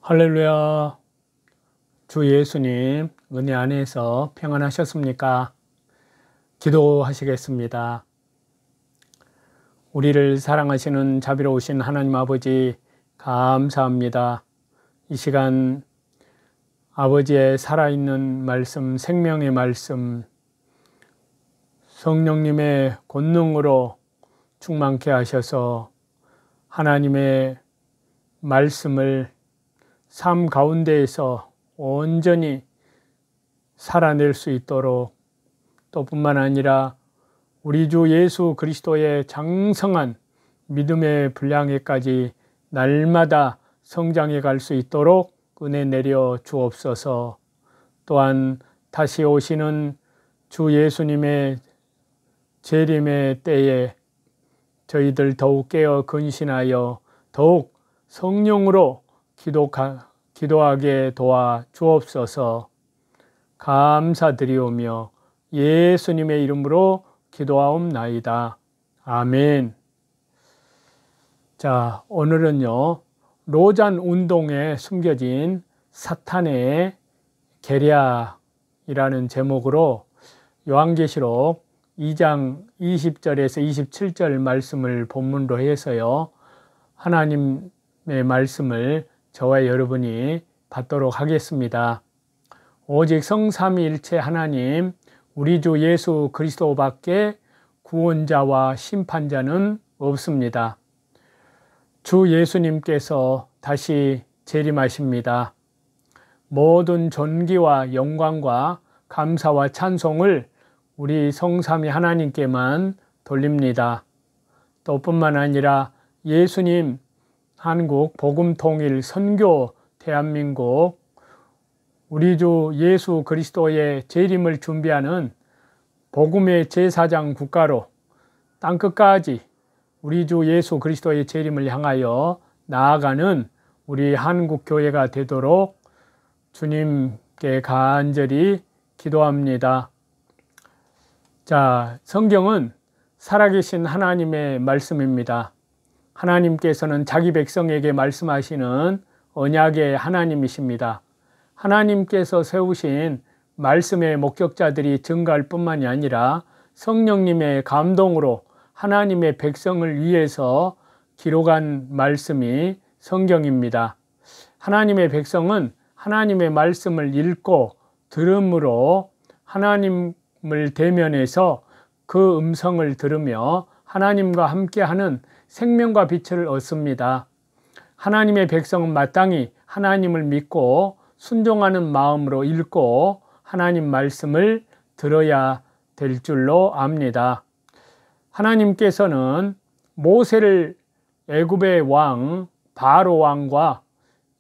할렐루야. 주 예수님 은혜 안에서 평안하셨습니까? 기도하시겠습니다. 우리를 사랑하시는 자비로우신 하나님 아버지 감사합니다. 이 시간 아버지의 살아있는 말씀, 생명의 말씀, 성령님의 권능으로 충만케 하셔서 하나님의 말씀을 삶 가운데에서 온전히 살아낼 수 있도록 또 뿐만 아니라 우리 주 예수 그리스도의 장성한 믿음의 분량에까지 날마다 성장해 갈 수 있도록 은혜 내려 주옵소서. 또한 다시 오시는 주 예수님의 재림의 때에 저희들 더욱 깨어 근신하여 더욱 성령으로 기도하게 도와 주옵소서. 감사드리오며 예수님의 이름으로 기도하옵나이다. 아멘. 자, 오늘은요, 로잔 운동에 숨겨진 사탄의 계략이라는 제목으로 요한계시록 2장 20절에서 27절 말씀을 본문으로 해서요, 하나님의 말씀을 저와 여러분이 받도록 하겠습니다. 오직 성삼위일체 하나님, 우리 주 예수 그리스도밖에 구원자와 심판자는 없습니다. 주 예수님께서 다시 재림하십니다. 모든 존귀와 영광과 감사와 찬송을 우리 성삼위 하나님께만 돌립니다. 또 뿐만 아니라 예수님 한국 복음통일 선교 대한민국 우리 주 예수 그리스도의 재림을 준비하는 복음의 제사장 국가로 땅끝까지 우리 주 예수 그리스도의 재림을 향하여 나아가는 우리 한국 교회가 되도록 주님께 간절히 기도합니다. 자, 성경은 살아계신 하나님의 말씀입니다. 하나님께서는 자기 백성에게 말씀하시는 언약의 하나님이십니다. 하나님께서 세우신 말씀의 목격자들이 증가할 뿐만이 아니라 성령님의 감동으로 하나님의 백성을 위해서 기록한 말씀이 성경입니다. 하나님의 백성은 하나님의 말씀을 읽고 들음으로 하나님을 대면해서 그 음성을 들으며 하나님과 함께하는 생명과 빛을 얻습니다. 하나님의 백성은 마땅히 하나님을 믿고 순종하는 마음으로 읽고 하나님 말씀을 들어야 될 줄로 압니다. 하나님께서는 모세를 애굽의 왕 바로 왕과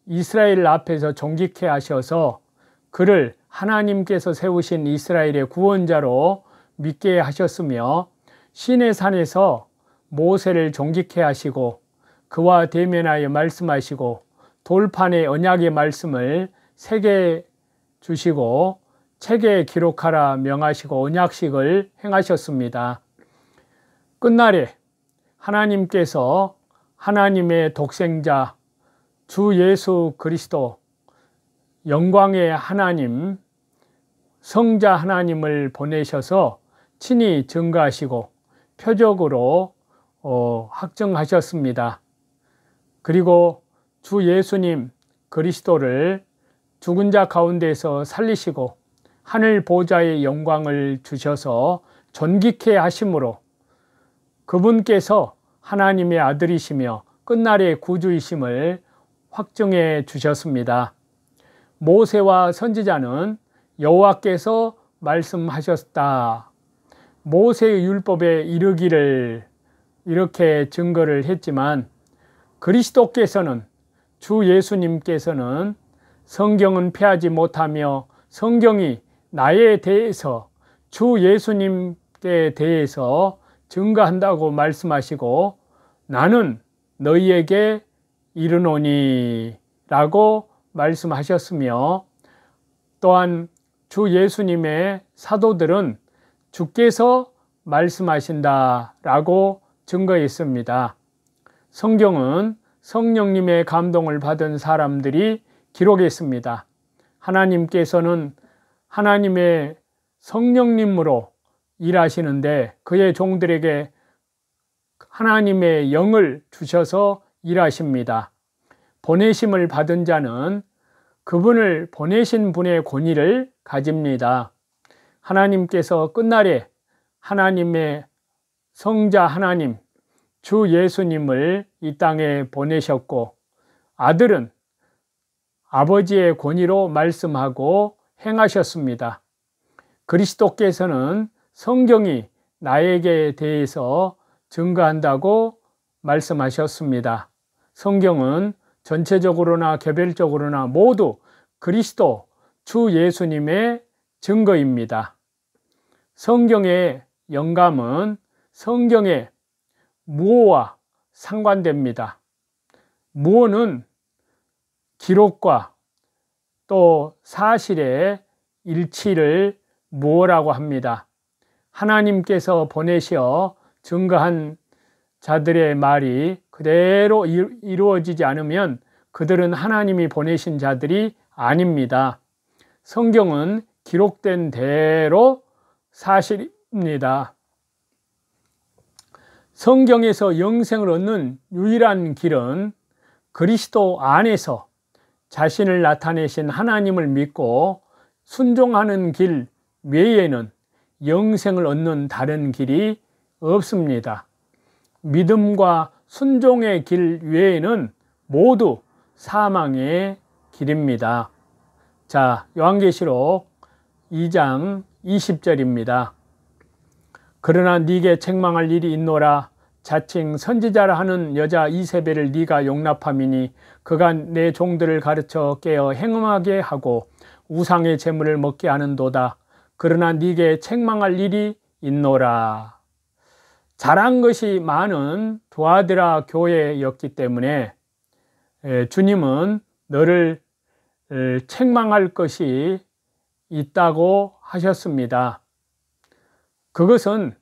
이스라엘 앞에서 존귀케 하셔서 그를 하나님께서 세우신 이스라엘의 구원자로 믿게 하셨으며 시내산에서 모세를 존귀케 하시고 그와 대면하여 말씀하시고 돌판에 언약의 말씀을 새겨 주시고 책에 기록하라 명하시고 언약식을 행하셨습니다. 끝날에 하나님께서 하나님의 독생자 주 예수 그리스도 영광의 하나님 성자 하나님을 보내셔서 친히 증거하시고 표적으로 확정하셨습니다. 그리고 주 예수님 그리스도를 죽은 자 가운데서 살리시고 하늘 보좌의 영광을 주셔서 존귀케 하심으로 그분께서 하나님의 아들이시며 끝날의 구주이심을 확정해 주셨습니다. 모세와 선지자는 여호와께서 말씀하셨다. 모세의 율법에 이르기를 이렇게 증거를 했지만 그리스도께서는 주 예수님께서는 성경은 폐하지 못하며 성경이 나에 대해서 주 예수님께 대해서 증거한다고 말씀하시고 나는 너희에게 이르노니 라고 말씀하셨으며 또한 주 예수님의 사도들은 주께서 말씀하신다 라고 증거했습니다. 성경은 성령님의 감동을 받은 사람들이 기록했습니다. 하나님께서는 하나님의 성령님으로 일하시는데 그의 종들에게 하나님의 영을 주셔서 일하십니다. 보내심을 받은 자는 그분을 보내신 분의 권위를 가집니다. 하나님께서 끝날에 하나님의 성자 하나님 주 예수님을 이 땅에 보내셨고 아들은 아버지의 권위로 말씀하고 행하셨습니다. 그리스도께서는 성경이 나에게 대해서 증거한다고 말씀하셨습니다. 성경은 전체적으로나 개별적으로나 모두 그리스도 주 예수님의 증거입니다. 성경의 영감은 성경의 무어와 상관됩니다. 무어는 기록과 또 사실의 일치를 무어라고 합니다. 하나님께서 보내셔 증거한 자들의 말이 그대로 이루어지지 않으면 그들은 하나님이 보내신 자들이 아닙니다. 성경은 기록된 대로 사실입니다. 성경에서 영생을 얻는 유일한 길은 그리스도 안에서 자신을 나타내신 하나님을 믿고 순종하는 길 외에는 영생을 얻는 다른 길이 없습니다. 믿음과 순종의 길 외에는 모두 사망의 길입니다. 자, 요한계시록 2장 20절입니다. 그러나 네게 책망할 일이 있노라. 자칭 선지자라 하는 여자 이세벨을 네가 용납함이니 그가 내 종들을 가르쳐 깨어 행음하게 하고 우상의 제물을 먹게 하는도다. 그러나 네게 책망할 일이 있노라. 잘한 것이 많은 두아드라 교회였기 때문에 주님은 너를 책망할 것이 있다고 하셨습니다. 그것은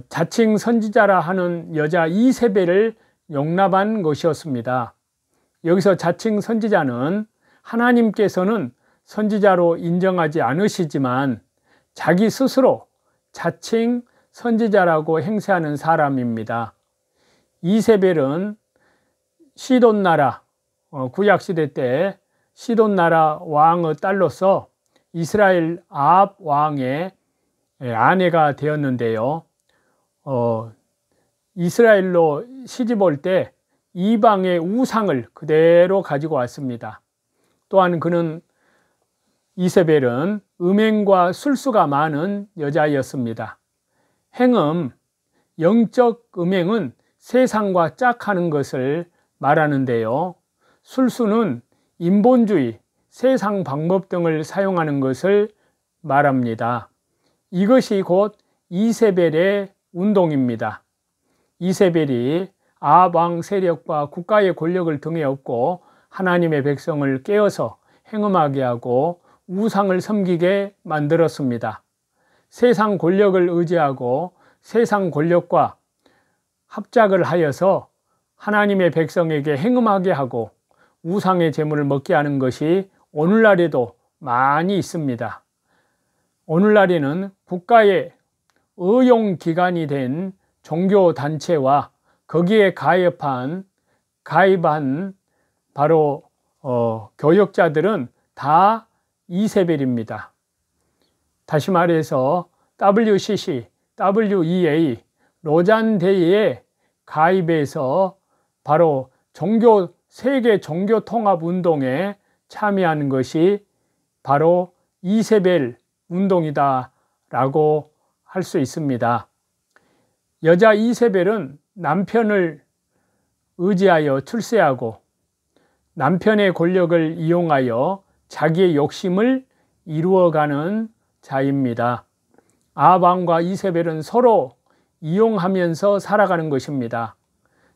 자칭 선지자라 하는 여자 이세벨을 용납한 것이었습니다. 여기서 자칭 선지자는 하나님께서는 선지자로 인정하지 않으시지만 자기 스스로 자칭 선지자라고 행세하는 사람입니다. 이세벨은 시돈 나라, 구약시대 때 시돈 나라 왕의 딸로서 이스라엘 아합 왕의 아내가 되었는데요. 이스라엘로 시집 올 때 이방의 우상을 그대로 가지고 왔습니다. 또한 이세벨은 음행과 술수가 많은 여자였습니다. 행음, 영적 음행은 세상과 짝하는 것을 말하는데요. 술수는 인본주의, 세상 방법 등을 사용하는 것을 말합니다. 이것이 곧 이세벨의 운동입니다. 이세벨이 아합 왕 세력과 국가의 권력을 등에 업고 하나님의 백성을 깨어서 행음하게 하고 우상을 섬기게 만들었습니다. 세상 권력을 의지하고 세상 권력과 합작을 하여서 하나님의 백성에게 행음하게 하고 우상의 제물을 먹게 하는 것이 오늘날에도 많이 있습니다. 오늘날에는 국가의 의용기관이 된 종교단체와 거기에 가입한 바로 교역자들은 다 이세벨입니다. 다시 말해서 WCC, WEA, 로잔대회에 가입해서 바로 세계 종교통합운동에 참여하는 것이 바로 이세벨 운동이다 라고 할 수 있습니다. 여자 이세벨은 남편을 의지하여 출세하고 남편의 권력을 이용하여 자기의 욕심을 이루어가는 자입니다. 아합 왕과 이세벨은 서로 이용하면서 살아가는 것입니다.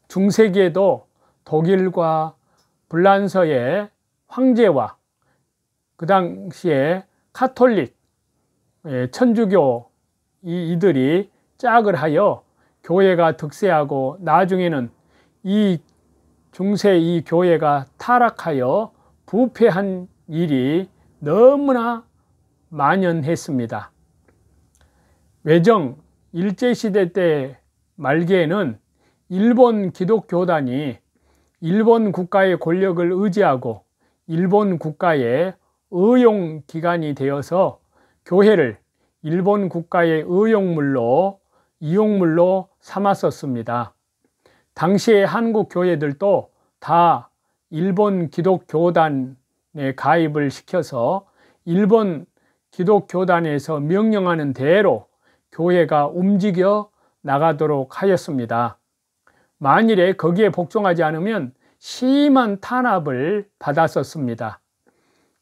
중세기에도 독일과 불란서의 황제와 그 당시에 카톨릭, 천주교 이들이 짝을 하여 교회가 득세하고 나중에는 이 교회가 타락하여 부패한 일이 너무나 만연했습니다. 외정 일제시대 때 말기에는 일본 기독교단이 일본 국가의 권력을 의지하고 일본 국가의 의용기관이 되어서 교회를 일본 국가의 이용물로 삼았었습니다. 당시의 한국 교회들도 다 일본 기독교단에 가입을 시켜서 일본 기독교단에서 명령하는 대로 교회가 움직여 나가도록 하였습니다. 만일에 거기에 복종하지 않으면 심한 탄압을 받았었습니다.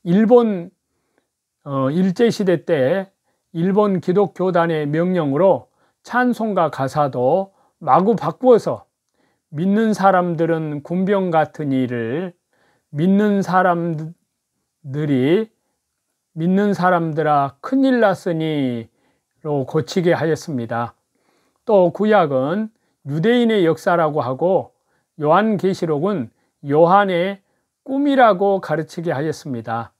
일본 일제시대 때 일본 기독교단의 명령으로 찬송가 가사도 마구 바꾸어서 믿는 사람들은 군병 같은 일을 믿는 사람들아 큰일 났으니로 고치게 하였습니다. 또 구약은 유대인의 역사라고 하고 요한계시록은 요한의 꿈이라고 가르치게 하였습니다.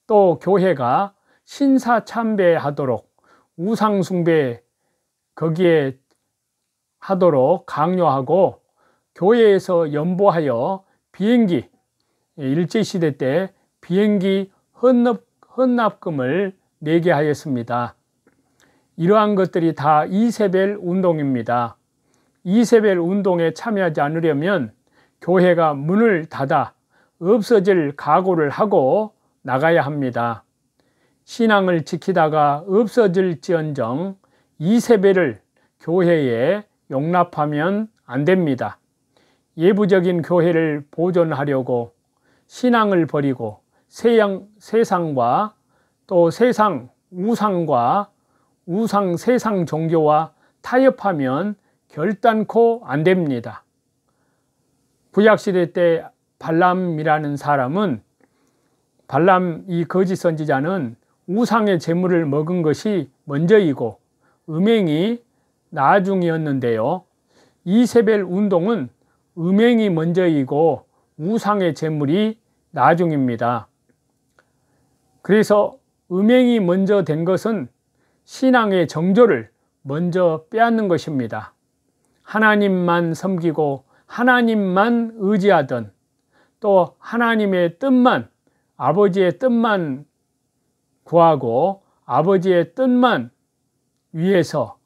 또 교회가 신사참배하도록 우상숭배 거기에 하도록 강요하고 교회에서 연보하여 비행기 일제시대 때 비행기 헌납금을 내게 하였습니다. 이러한 것들이 다 이세벨 운동입니다. 이세벨 운동에 참여하지 않으려면 교회가 문을 닫아 없어질 각오를 하고 나가야 합니다. 신앙을 지키다가 없어질지언정 이세벨을 교회에 용납하면 안 됩니다. 예부적인 교회를 보존하려고 신앙을 버리고 세상과 또 우상 세상 종교와 타협하면 결단코 안 됩니다. 구약시대 때 발람이라는 사람은 이 거짓 선지자는 우상의 제물을 먹은 것이 먼저이고 음행이 나중이었는데요. 이세벨 운동은 음행이 먼저이고 우상의 제물이 나중입니다. 그래서 음행이 먼저 된 것은 신앙의 정조를 먼저 빼앗는 것입니다. 하나님만 섬기고 하나님만 의지하던 또 하나님의 뜻만 아버지의 뜻만 구하고 아버지의 뜻만 위해서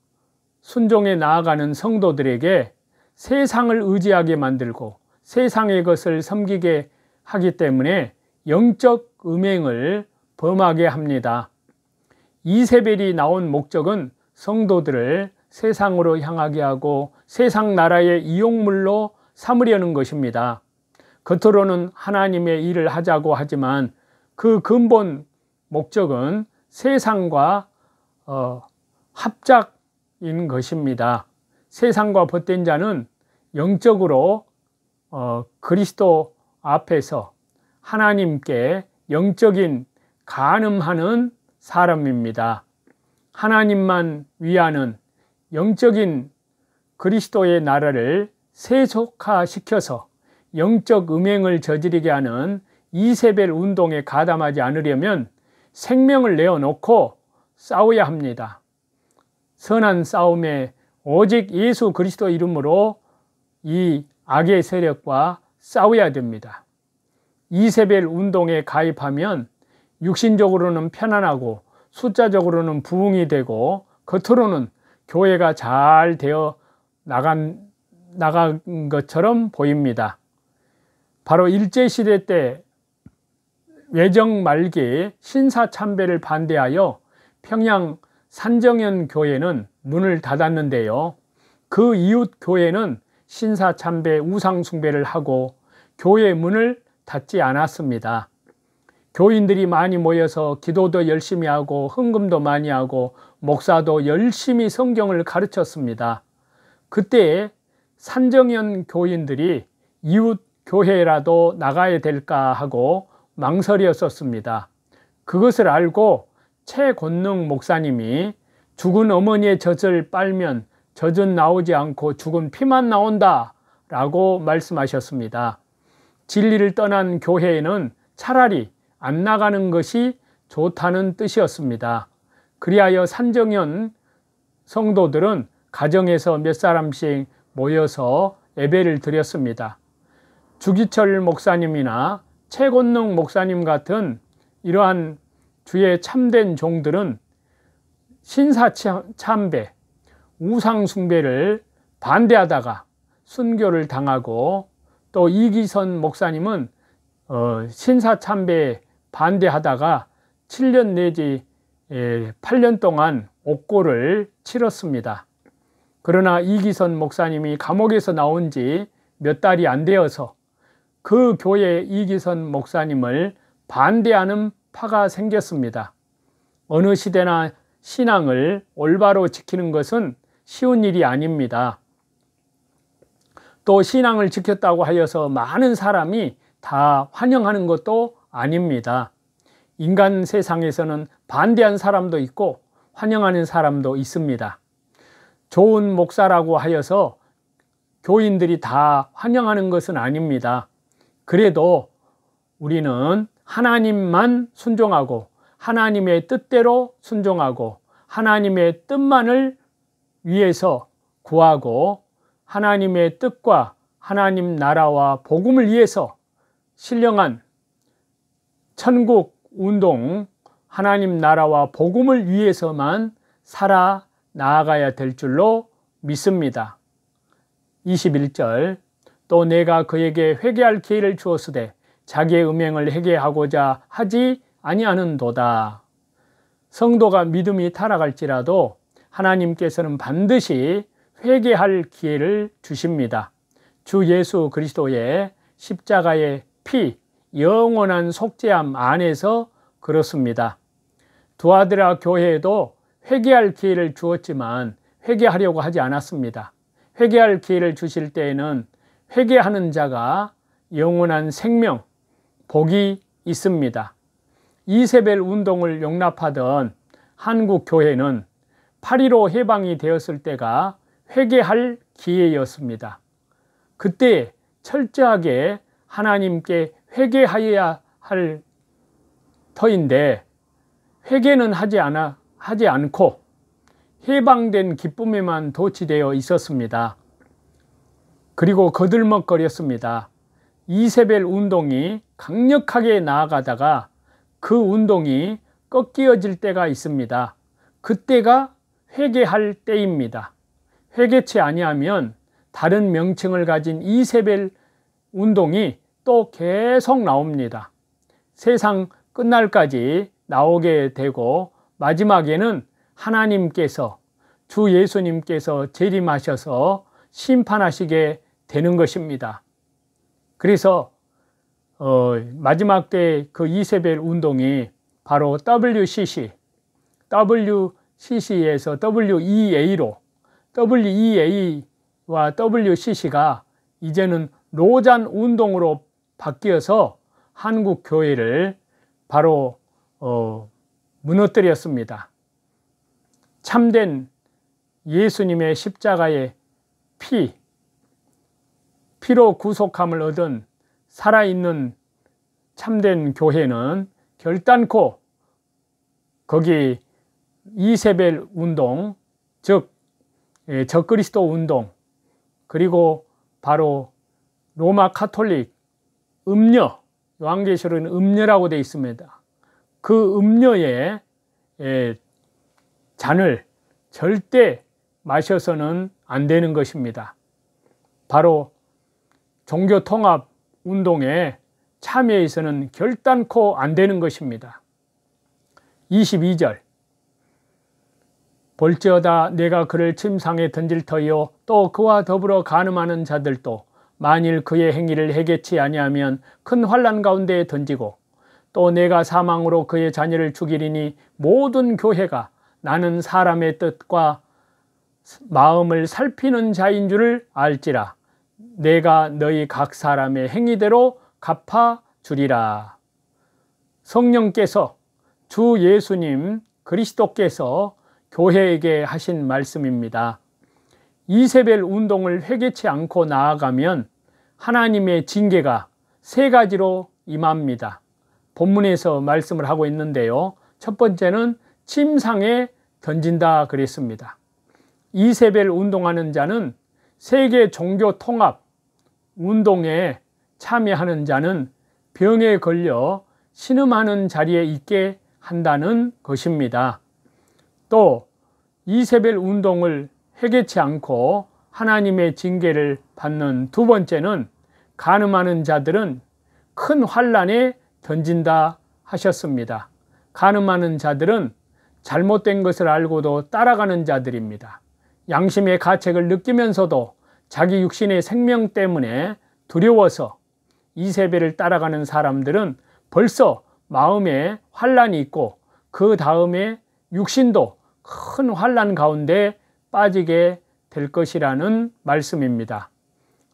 순종해 나아가는 성도들에게 세상을 의지하게 만들고 세상의 것을 섬기게 하기 때문에 영적 음행을 범하게 합니다. 이세벨이 나온 목적은 성도들을 세상으로 향하게 하고 세상 나라의 이용물로 삼으려는 것입니다. 겉으로는 하나님의 일을 하자고 하지만 그 근본 목적은 세상과 합작인 것입니다. 세상과 벗된 자는 영적으로 그리스도 앞에서 하나님께 영적인 간음하는 사람입니다. 하나님만 위하는 영적인 그리스도의 나라를 세속화시켜서 영적 음행을 저지르게 하는 이세벨 운동에 가담하지 않으려면 생명을 내어놓고 싸워야 합니다. 선한 싸움에 오직 예수 그리스도 이름으로 이 악의 세력과 싸워야 됩니다. 이세벨 운동에 가입하면 육신적으로는 편안하고 숫자적으로는 부흥이 되고 겉으로는 교회가 잘 되어 나간 것처럼 보입니다. 바로 일제시대 때 외정 말기에 신사참배를 반대하여 평양 산정현 교회는 문을 닫았는데요. 그 이웃 교회는 신사참배 우상숭배를 하고 교회 문을 닫지 않았습니다. 교인들이 많이 모여서 기도도 열심히 하고 헌금도 많이 하고 목사도 열심히 성경을 가르쳤습니다. 그때 산정현 교인들이 이웃 교회라도 나가야 될까 하고 망설였었습니다. 그것을 알고 최곤능 목사님이 죽은 어머니의 젖을 빨면 젖은 나오지 않고 죽은 피만 나온다 라고 말씀하셨습니다. 진리를 떠난 교회에는 차라리 안 나가는 것이 좋다는 뜻이었습니다. 그리하여 산정연 성도들은 가정에서 몇 사람씩 모여서 예배를 드렸습니다. 주기철 목사님이나 최곤능 목사님 같은 이러한 주의 참된 종들은 신사참배, 우상숭배를 반대하다가 순교를 당하고, 또 이기선 목사님은 신사참배에 반대하다가 7년 내지 8년 동안 옥고를 치렀습니다. 그러나 이기선 목사님이 감옥에서 나온 지 몇 달이 안 되어서 그 교회 이기선 목사님을 반대하는 파가 생겼습니다. 어느 시대나 신앙을 올바로 지키는 것은 쉬운 일이 아닙니다. 또 신앙을 지켰다고 하여서 많은 사람이 다 환영하는 것도 아닙니다. 인간 세상에서는 반대한 사람도 있고 환영하는 사람도 있습니다. 좋은 목사라고 하여서 교인들이 다 환영하는 것은 아닙니다. 그래도 우리는 하나님만 순종하고 하나님의 뜻대로 순종하고 하나님의 뜻만을 위해서 구하고 하나님의 뜻과 하나님 나라와 복음을 위해서 신령한 천국 운동, 하나님 나라와 복음을 위해서만 살아 나아가야 될 줄로 믿습니다. 21절, 또 내가 그에게 회개할 기회를 주었으되 자기의 음행을 회개하고자 하지 아니하는도다. 성도가 믿음이 타락할지라도 하나님께서는 반드시 회개할 기회를 주십니다. 주 예수 그리스도의 십자가의 피, 영원한 속죄함 안에서 그렇습니다. 두아드라 교회에도 회개할 기회를 주었지만 회개하려고 하지 않았습니다. 회개할 기회를 주실 때에는 회개하는 자가 영원한 생명, 복이 있습니다. 이세벨 운동을 용납하던 한국 교회는 8.15 해방이 되었을 때가 회개할 기회였습니다. 그때 철저하게 하나님께 회개하여야 할 터인데 회개는 하지 않고 해방된 기쁨에만 도취되어 있었습니다. 그리고 거들먹거렸습니다. 이세벨 운동이 강력하게 나아가다가 그 운동이 꺾여질 때가 있습니다. 그때가 회개할 때입니다. 회개치 아니하면 다른 명칭을 가진 이세벨 운동이 또 계속 나옵니다. 세상 끝날까지 나오게 되고 마지막에는 하나님께서, 주 예수님께서 재림하셔서 심판하시게 되는 것입니다. 그래서 마지막 때 그 이세벨 운동이 바로 WCC에서 WEA로, WEA와 WCC가 이제는 로잔 운동으로 바뀌어서 한국 교회를 바로 무너뜨렸습니다. 참된 예수님의 십자가의 피로 구속함을 얻은 살아있는 참된 교회는 결단코 거기 이세벨 운동, 즉 적그리스도 운동, 그리고 바로 로마 카톨릭 음녀, 요한계시록에는 음녀라고 되어 있습니다. 그 음녀의 잔을 절대 마셔서는 안 되는 것입니다. 바로 종교통합 운동에 참여해서는 결단코 안 되는 것입니다. 22절, 볼지어다 내가 그를 침상에 던질 터이요 또 그와 더불어 간음하는 자들도 만일 그의 행위를 해결치 아니하면 큰 환난 가운데에 던지고 또 내가 사망으로 그의 자녀를 죽이리니 모든 교회가 나는 사람의 뜻과 마음을 살피는 자인 줄을 알지라. 내가 너희 각 사람의 행위대로 갚아주리라. 성령께서, 주 예수님 그리스도께서 교회에게 하신 말씀입니다. 이세벨 운동을 회개치 않고 나아가면 하나님의 징계가 세 가지로 임합니다. 본문에서 말씀을 하고 있는데요. 첫 번째는 침상에 던진다 그랬습니다. 이세벨 운동하는 자는 세계 종교 통합 운동에 참여하는 자는 병에 걸려 신음하는 자리에 있게 한다는 것입니다. 또 이세벨 운동을 회개치 않고 하나님의 징계를 받는 두 번째는 간음하는 자들은 큰 환난에 던진다 하셨습니다. 간음하는 자들은 잘못된 것을 알고도 따라가는 자들입니다. 양심의 가책을 느끼면서도 자기 육신의 생명 때문에 두려워서 이세벨을 따라가는 사람들은 벌써 마음에 환난이 있고 그 다음에 육신도 큰 환난 가운데 빠지게 될 것이라는 말씀입니다.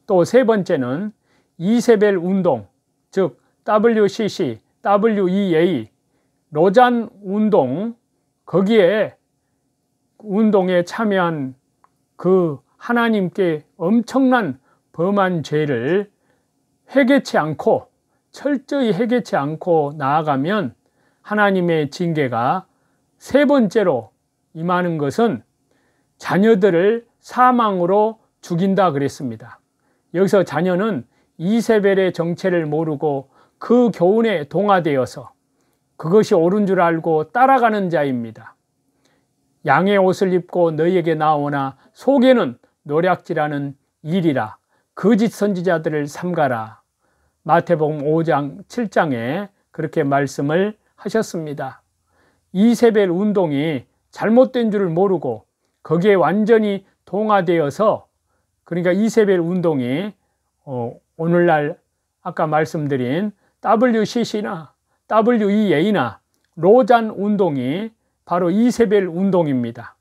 또 세 번째는 이세벨 운동, 즉 WCC, WEA, 로잔 운동, 거기에 운동에 참여한 그 하나님께 엄청난 범한 죄를 회개치 않고 철저히 회개치 않고 나아가면 하나님의 징계가 세 번째로 임하는 것은 자녀들을 사망으로 죽인다 그랬습니다. 여기서 자녀는 이세벨의 정체를 모르고 그 교훈에 동화되어서 그것이 옳은 줄 알고 따라가는 자입니다. 양의 옷을 입고 너희에게 나오나 속에는 노략질하는 일이라 거짓 선지자들을 삼가라. 마태복음 5장 7장에 그렇게 말씀을 하셨습니다. 이세벨 운동이 잘못된 줄을 모르고 거기에 완전히 동화되어서, 그러니까 이세벨 운동이 오늘날 아까 말씀드린 WCC나 WEA나 로잔 운동이 바로 이세벨 운동입니다.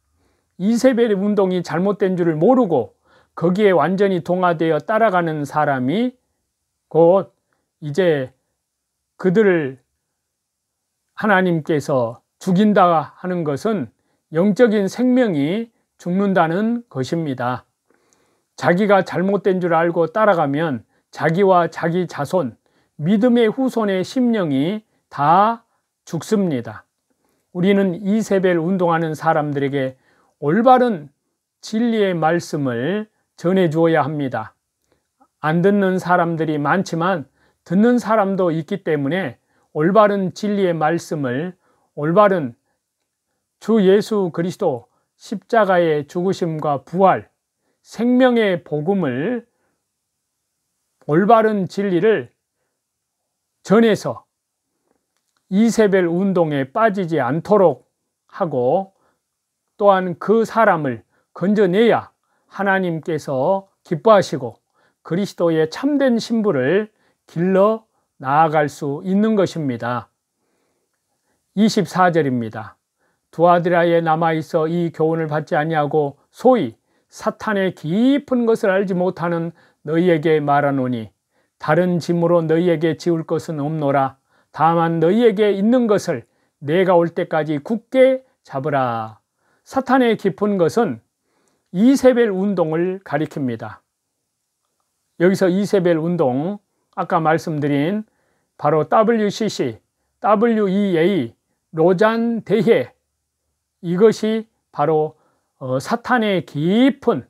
이세벨 운동이 잘못된 줄을 모르고 거기에 완전히 동화되어 따라가는 사람이 곧 이제 그들을 하나님께서 죽인다 하는 것은 영적인 생명이 죽는다는 것입니다. 자기가 잘못된 줄 알고 따라가면 자기와 자기 자손, 믿음의 후손의 심령이 다 죽습니다. 우리는 이세벨 운동하는 사람들에게 올바른 진리의 말씀을 전해 주어야 합니다. 안 듣는 사람들이 많지만 듣는 사람도 있기 때문에 올바른 진리의 말씀을, 올바른 주 예수 그리스도 십자가의 죽으심과 부활, 생명의 복음을, 올바른 진리를 전해서 이세벨 운동에 빠지지 않도록 하고, 또한 그 사람을 건져내야 하나님께서 기뻐하시고 그리스도의 참된 신부를 길러 나아갈 수 있는 것입니다. 24절입니다. 두아디라에 남아있어 이 교훈을 받지 아니하고 소위 사탄의 깊은 것을 알지 못하는 너희에게 말하노니 다른 짐으로 너희에게 지울 것은 없노라. 다만 너희에게 있는 것을 내가 올 때까지 굳게 잡으라. 사탄의 깊은 것은 이세벨 운동을 가리킵니다. 여기서 이세벨 운동, 아까 말씀드린 바로 WCC, WEA, 로잔 대회, 이것이 바로 사탄의 깊은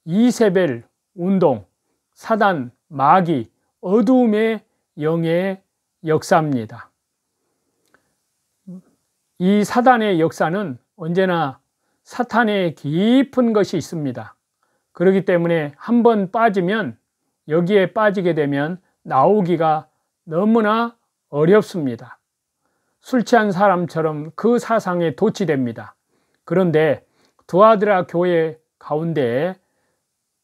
이세벨 운동, 사단, 마귀, 어두움의 영의 역사입니다. 이 사단의 역사는 언제나 사탄의 깊은 것이 있습니다. 그렇기 때문에 한번 빠지면, 여기에 빠지게 되면 나오기가 너무나 어렵습니다. 술 취한 사람처럼 그 사상에 도취됩니다. 그런데 두아디라 교회 가운데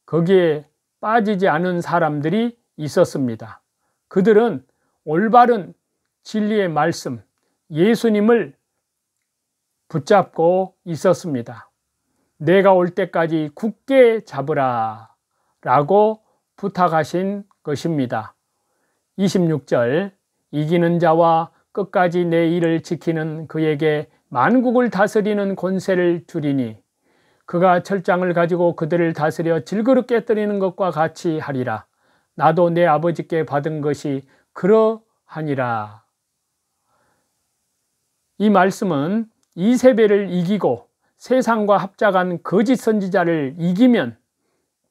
거기에 빠지지 않은 사람들이 있었습니다. 그들은 올바른 진리의 말씀, 예수님을 붙잡고 있었습니다. 내가 올 때까지 굳게 잡으라 라고 부탁하신 것입니다. 26절, 이기는 자와 끝까지 내 일을 지키는 그에게 만국을 다스리는 권세를 주리니 그가 철장을 가지고 그들을 다스려 질그릇 깨뜨리는 것과 같이 하리라. 나도 내 아버지께 받은 것이 그러하니라. 이 말씀은 이세벨을 이기고 세상과 합작한 거짓 선지자를 이기면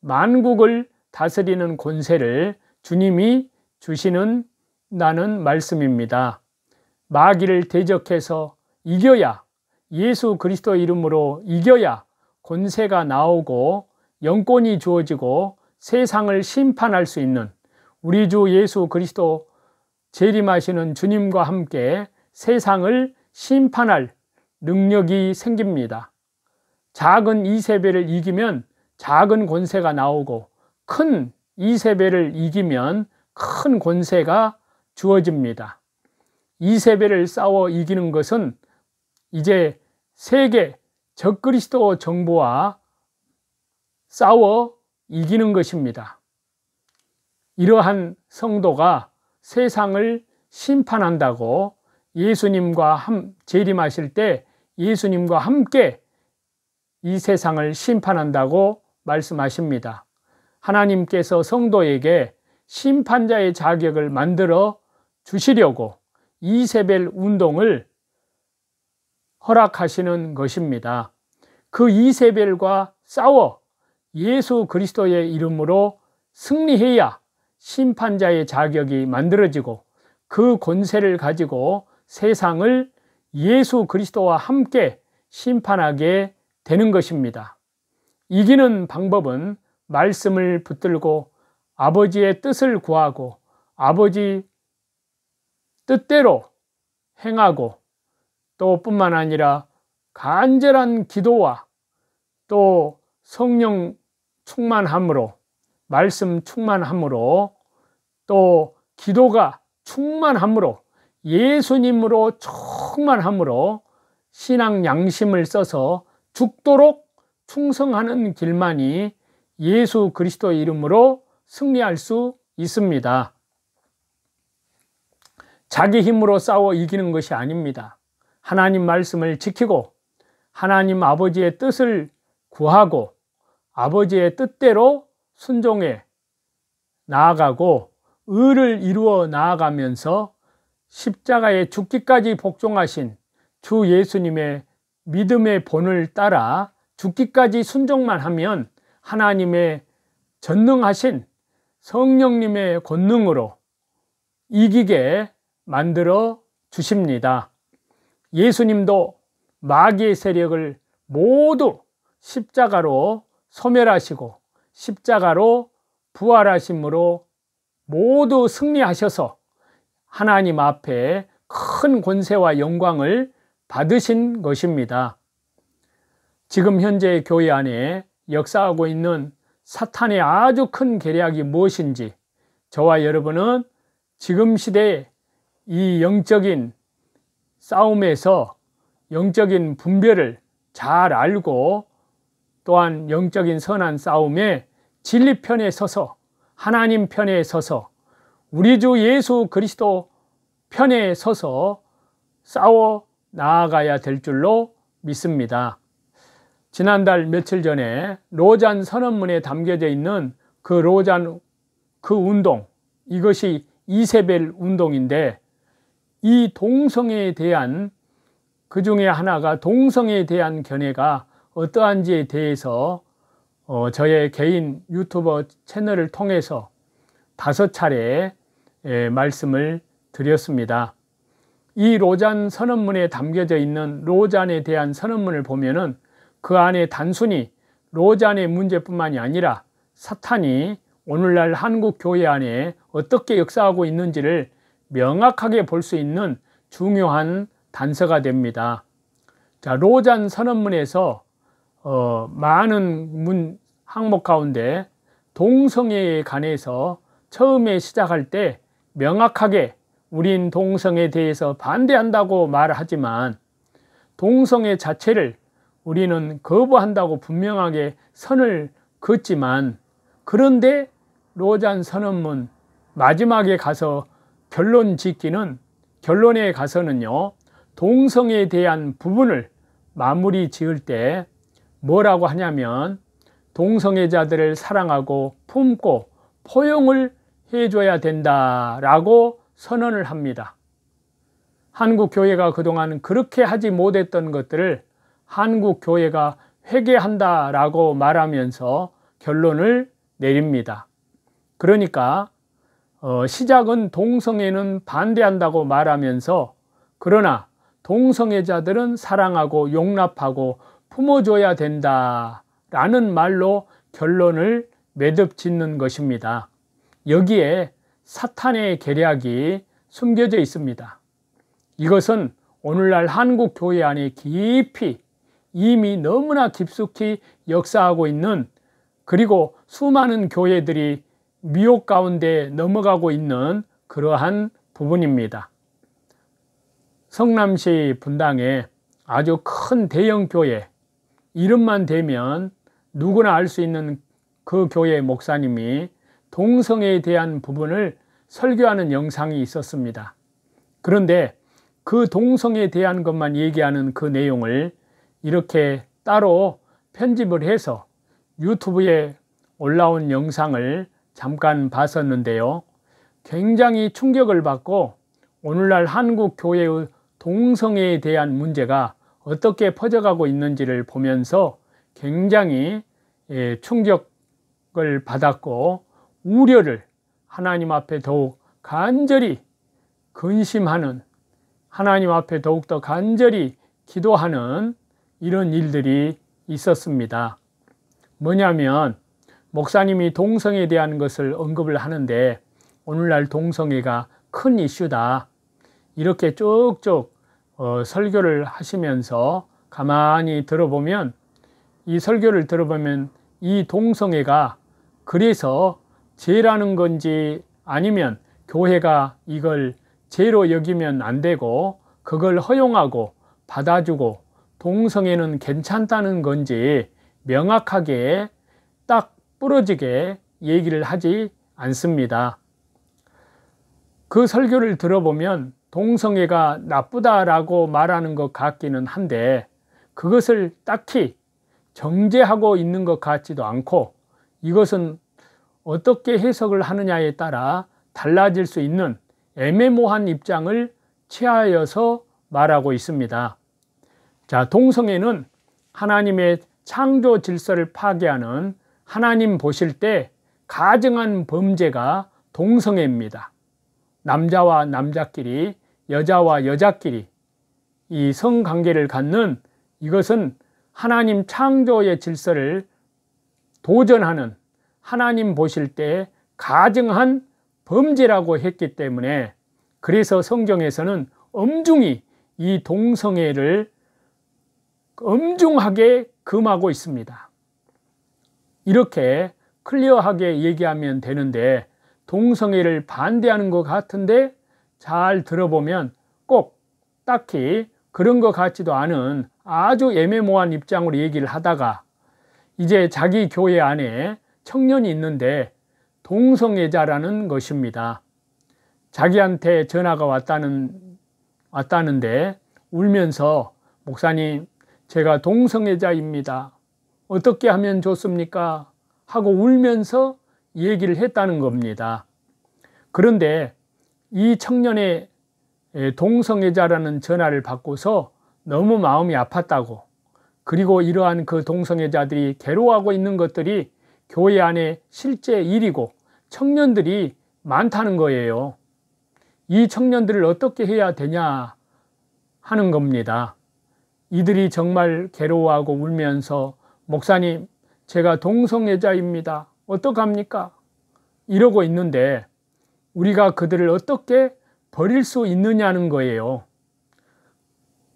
만국을 다스리는 권세를 주님이 주시는다는 말씀입니다. 마귀를 대적해서 이겨야, 예수 그리스도 이름으로 이겨야 권세가 나오고 영권이 주어지고 세상을 심판할 수 있는 우리 주 예수 그리스도 재림하시는 주님과 함께 세상을 심판할 능력이 생깁니다. 작은 이세벨을 이기면 작은 권세가 나오고 큰 이세벨을 이기면 큰 권세가 주어집니다. 이세벨을 싸워 이기는 것은 이제 세계 적그리스도 정부와 싸워 이기는 것입니다. 이러한 성도가 세상을 심판한다고 예수님과 재림하실 때 예수님과 함께 이 세상을 심판한다고 말씀하십니다. 하나님께서 성도에게 심판자의 자격을 만들어 주시려고 이세벨 운동을 허락하시는 것입니다. 그 이세벨과 싸워 예수 그리스도의 이름으로 승리해야 심판자의 자격이 만들어지고 그 권세를 가지고 세상을 예수 그리스도와 함께 심판하게 되는 것입니다. 이기는 방법은 말씀을 붙들고 아버지의 뜻을 구하고 아버지 뜻대로 행하고 또 뿐만 아니라 간절한 기도와 또 성령 충만함으로 말씀 충만함으로 또 기도가 충만함으로 예수님으로 충만함으로 신앙 양심을 써서 죽도록 충성하는 길만이 예수 그리스도의 이름으로 승리할 수 있습니다. 자기 힘으로 싸워 이기는 것이 아닙니다. 하나님 말씀을 지키고 하나님 아버지의 뜻을 구하고 아버지의 뜻대로 순종해 나아가고 의를 이루어 나아가면서 십자가에 죽기까지 복종하신 주 예수님의 믿음의 본을 따라 죽기까지 순종만 하면 하나님의 전능하신 성령님의 권능으로 이기게 만들어 주십니다. 예수님도 마귀의 세력을 모두 십자가로 소멸하시고 십자가로 부활하심으로 모두 승리하셔서 하나님 앞에 큰 권세와 영광을 받으신 것입니다. 지금 현재 교회 안에 역사하고 있는 사탄의 아주 큰 계략이 무엇인지 저와 여러분은 지금 시대의 이 영적인 싸움에서 영적인 분별을 잘 알고 또한 영적인 선한 싸움에 진리 편에 서서 하나님 편에 서서 우리 주 예수 그리스도 편에 서서 싸워 나아가야 될 줄로 믿습니다. 지난달 며칠 전에 로잔 선언문에 담겨져 있는 그 로잔 그 운동, 이것이 이세벨 운동인데 이 동성애에 대한 그 중에 하나가 동성애에 대한 견해가 어떠한지에 대해서 저의 개인 유튜버 채널을 통해서 5차례 말씀을 드렸습니다. 이 로잔 선언문에 담겨져 있는 로잔에 대한 선언문을 보면은 그 안에 단순히 로잔의 문제뿐만이 아니라 사탄이 오늘날 한국 교회 안에 어떻게 역사하고 있는지를 명확하게 볼 수 있는 중요한 단서가 됩니다. 자, 로잔 선언문에서 많은 항목 가운데 동성애에 관해서 처음에 시작할 때 명확하게 우린 동성애에 대해서 반대한다고 말하지만 동성애 자체를 우리는 거부한다고 분명하게 선을 긋지만 그런데 로잔 선언문 마지막에 가서 결론에 가서는요 동성애에 대한 부분을 마무리 지을 때 뭐라고 하냐면 동성애자들을 사랑하고 품고 포용을 해줘야 된다라고 선언을 합니다. 한국 교회가 그동안 그렇게 하지 못했던 것들을 한국 교회가 회개한다라고 말하면서 결론을 내립니다. 그러니까 시작은 동성애는 반대한다고 말하면서 그러나 동성애자들은 사랑하고 용납하고 품어줘야 된다라는 말로 결론을 매듭짓는 것입니다. 여기에 사탄의 계략이 숨겨져 있습니다. 이것은 오늘날 한국 교회 안에 깊이 이미 너무나 깊숙이 역사하고 있는, 그리고 수많은 교회들이 미혹 가운데 넘어가고 있는 그러한 부분입니다. 성남시 분당에 아주 큰 대형 교회, 이름만 대면 누구나 알 수 있는 그 교회 목사님이 동성애에 대한 부분을 설교하는 영상이 있었습니다. 그런데 그 동성애에 대한 것만 얘기하는 그 내용을 이렇게 따로 편집을 해서 유튜브에 올라온 영상을 잠깐 봤었는데요. 굉장히 충격을 받고 오늘날 한국 교회의 동성애에 대한 문제가 어떻게 퍼져가고 있는지를 보면서 굉장히 충격을 받았고 우려를 하나님 앞에 더욱 간절히 근심하는, 하나님 앞에 더욱더 간절히 기도하는 이런 일들이 있었습니다. 뭐냐면 목사님이 동성애에 대한 것을 언급을 하는데 오늘날 동성애가 큰 이슈다, 이렇게 쭉쭉 설교를 하시면서 가만히 들어보면, 이 설교를 들어보면 이 동성애가 그래서 죄라는 건지 아니면 교회가 이걸 죄로 여기면 안 되고 그걸 허용하고 받아주고 동성애는 괜찮다는 건지 명확하게 딱 부러지게 얘기를 하지 않습니다. 그 설교를 들어보면 동성애가 나쁘다라고 말하는 것 같기는 한데 그것을 딱히 정죄하고 있는 것 같지도 않고 이것은 어떻게 해석을 하느냐에 따라 달라질 수 있는 애매모호한 입장을 취하여서 말하고 있습니다. 자, 동성애는 하나님의 창조 질서를 파괴하는, 하나님 보실 때 가증한 범죄가 동성애입니다. 남자와 남자끼리, 여자와 여자끼리 이 성관계를 갖는, 이것은 하나님 창조의 질서를 도전하는, 하나님 보실 때 가증한 범죄라고 했기 때문에, 그래서 성경에서는 엄중히 이 동성애를 엄중하게 금하고 있습니다. 이렇게 클리어하게 얘기하면 되는데 동성애를 반대하는 것 같은데 잘 들어보면 꼭 딱히 그런 것 같지도 않은 아주 애매모호한 입장으로 얘기를 하다가 이제 자기 교회 안에 청년이 있는데 동성애자라는 것입니다. 자기한테 전화가 왔다는데 울면서 목사님, 제가 동성애자입니다. 어떻게 하면 좋습니까? 하고 울면서 얘기를 했다는 겁니다. 그런데 이 청년의 동성애자라는 전화를 받고서 너무 마음이 아팠다고, 그리고 이러한 그 동성애자들이 괴로워하고 있는 것들이 교회 안에 실제 일이고 청년들이 많다는 거예요. 이 청년들을 어떻게 해야 되냐 하는 겁니다. 이들이 정말 괴로워하고 울면서 목사님, 제가 동성애자입니다. 어떡합니까? 이러고 있는데 우리가 그들을 어떻게 버릴 수 있느냐는 거예요.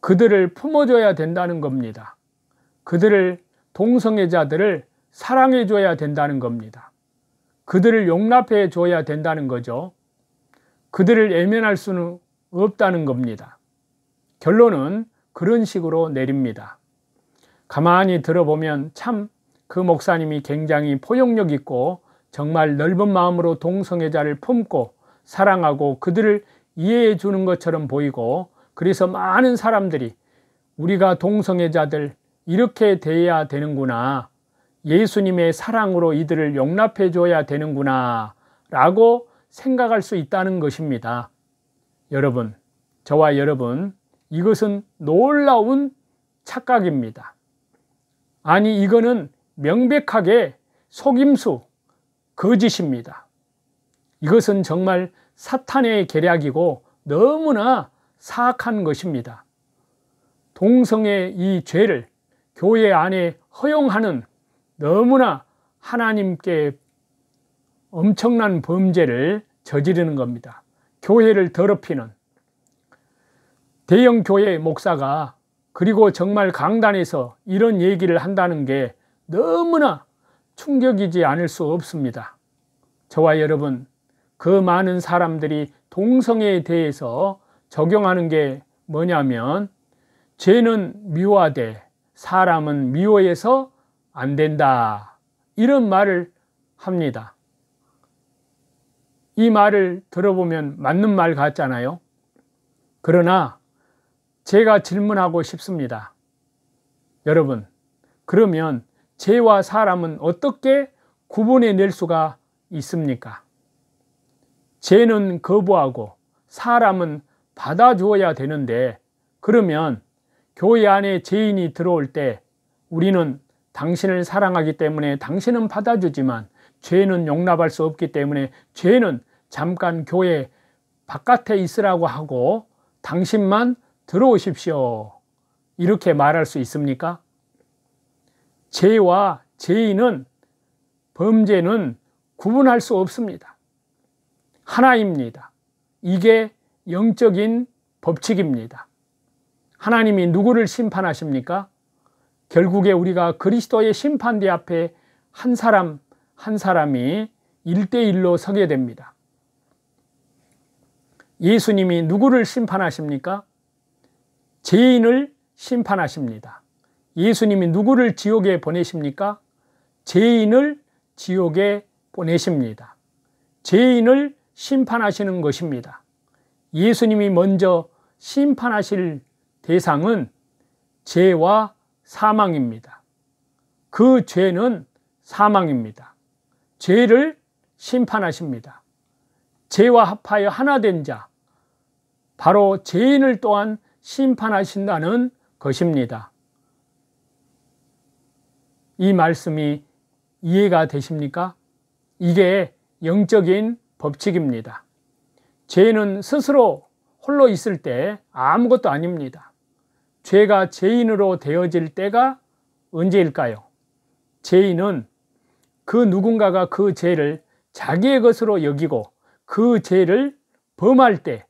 그들을 품어줘야 된다는 겁니다. 그들을, 동성애자들을 사랑해 줘야 된다는 겁니다. 그들을 용납해 줘야 된다는 거죠. 그들을 외면할 수는 없다는 겁니다. 결론은 그런 식으로 내립니다. 가만히 들어보면 참 그 목사님이 굉장히 포용력 있고 정말 넓은 마음으로 동성애자를 품고 사랑하고 그들을 이해해 주는 것처럼 보이고, 그래서 많은 사람들이 우리가 동성애자들 이렇게 대해야 되는구나, 예수님의 사랑으로 이들을 용납해 줘야 되는구나 라고 생각할 수 있다는 것입니다. 여러분, 저와 여러분, 이것은 놀라운 착각입니다. 아니, 이거는 명백하게 속임수, 거짓입니다. 이것은 정말 사탄의 계략이고 너무나 사악한 것입니다. 동성애 이 죄를 교회 안에 허용하는 너무나 하나님께 엄청난 범죄를 저지르는 겁니다. 교회를 더럽히는 대형 교회 목사가 그리고 정말 강단에서 이런 얘기를 한다는 게 너무나 충격이지 않을 수 없습니다. 저와 여러분, 그 많은 사람들이 동성애에 대해서 적용하는 게 뭐냐면 죄는 미워하되 사람은 미워해서 안 된다, 이런 말을 합니다. 이 말을 들어보면 맞는 말 같잖아요. 그러나 제가 질문하고 싶습니다. 여러분, 그러면 죄와 사람은 어떻게 구분해 낼 수가 있습니까? 죄는 거부하고 사람은 받아주어야 되는데, 그러면 교회 안에 죄인이 들어올 때 우리는 당신을 사랑하기 때문에 당신은 받아주지만 죄는 용납할 수 없기 때문에 죄는 잠깐 교회 바깥에 있으라고 하고 당신만 들어오십시오, 이렇게 말할 수 있습니까? 죄와 죄인은, 범죄는 구분할 수 없습니다. 하나입니다. 이게 영적인 법칙입니다. 하나님이 누구를 심판하십니까? 결국에 우리가 그리스도의 심판대 앞에 한 사람 한 사람이 1대1로 서게 됩니다. 예수님이 누구를 심판하십니까? 죄인을 심판하십니다. 예수님이 누구를 지옥에 보내십니까? 죄인을 지옥에 보내십니다. 죄인을 심판하시는 것입니다. 예수님이 먼저 심판하실 대상은 죄와 사망입니다. 그 죄는 사망입니다. 죄를 심판하십니다. 죄와 합하여 하나 된 자, 바로 죄인을 또한 심판하신다는 것입니다. 이 말씀이 이해가 되십니까? 이게 영적인 법칙입니다. 죄는 스스로 홀로 있을 때 아무것도 아닙니다. 죄가 죄인으로 되어질 때가 언제일까요? 죄인은 그 누군가가 그 죄를 자기의 것으로 여기고 그 죄를 범할 때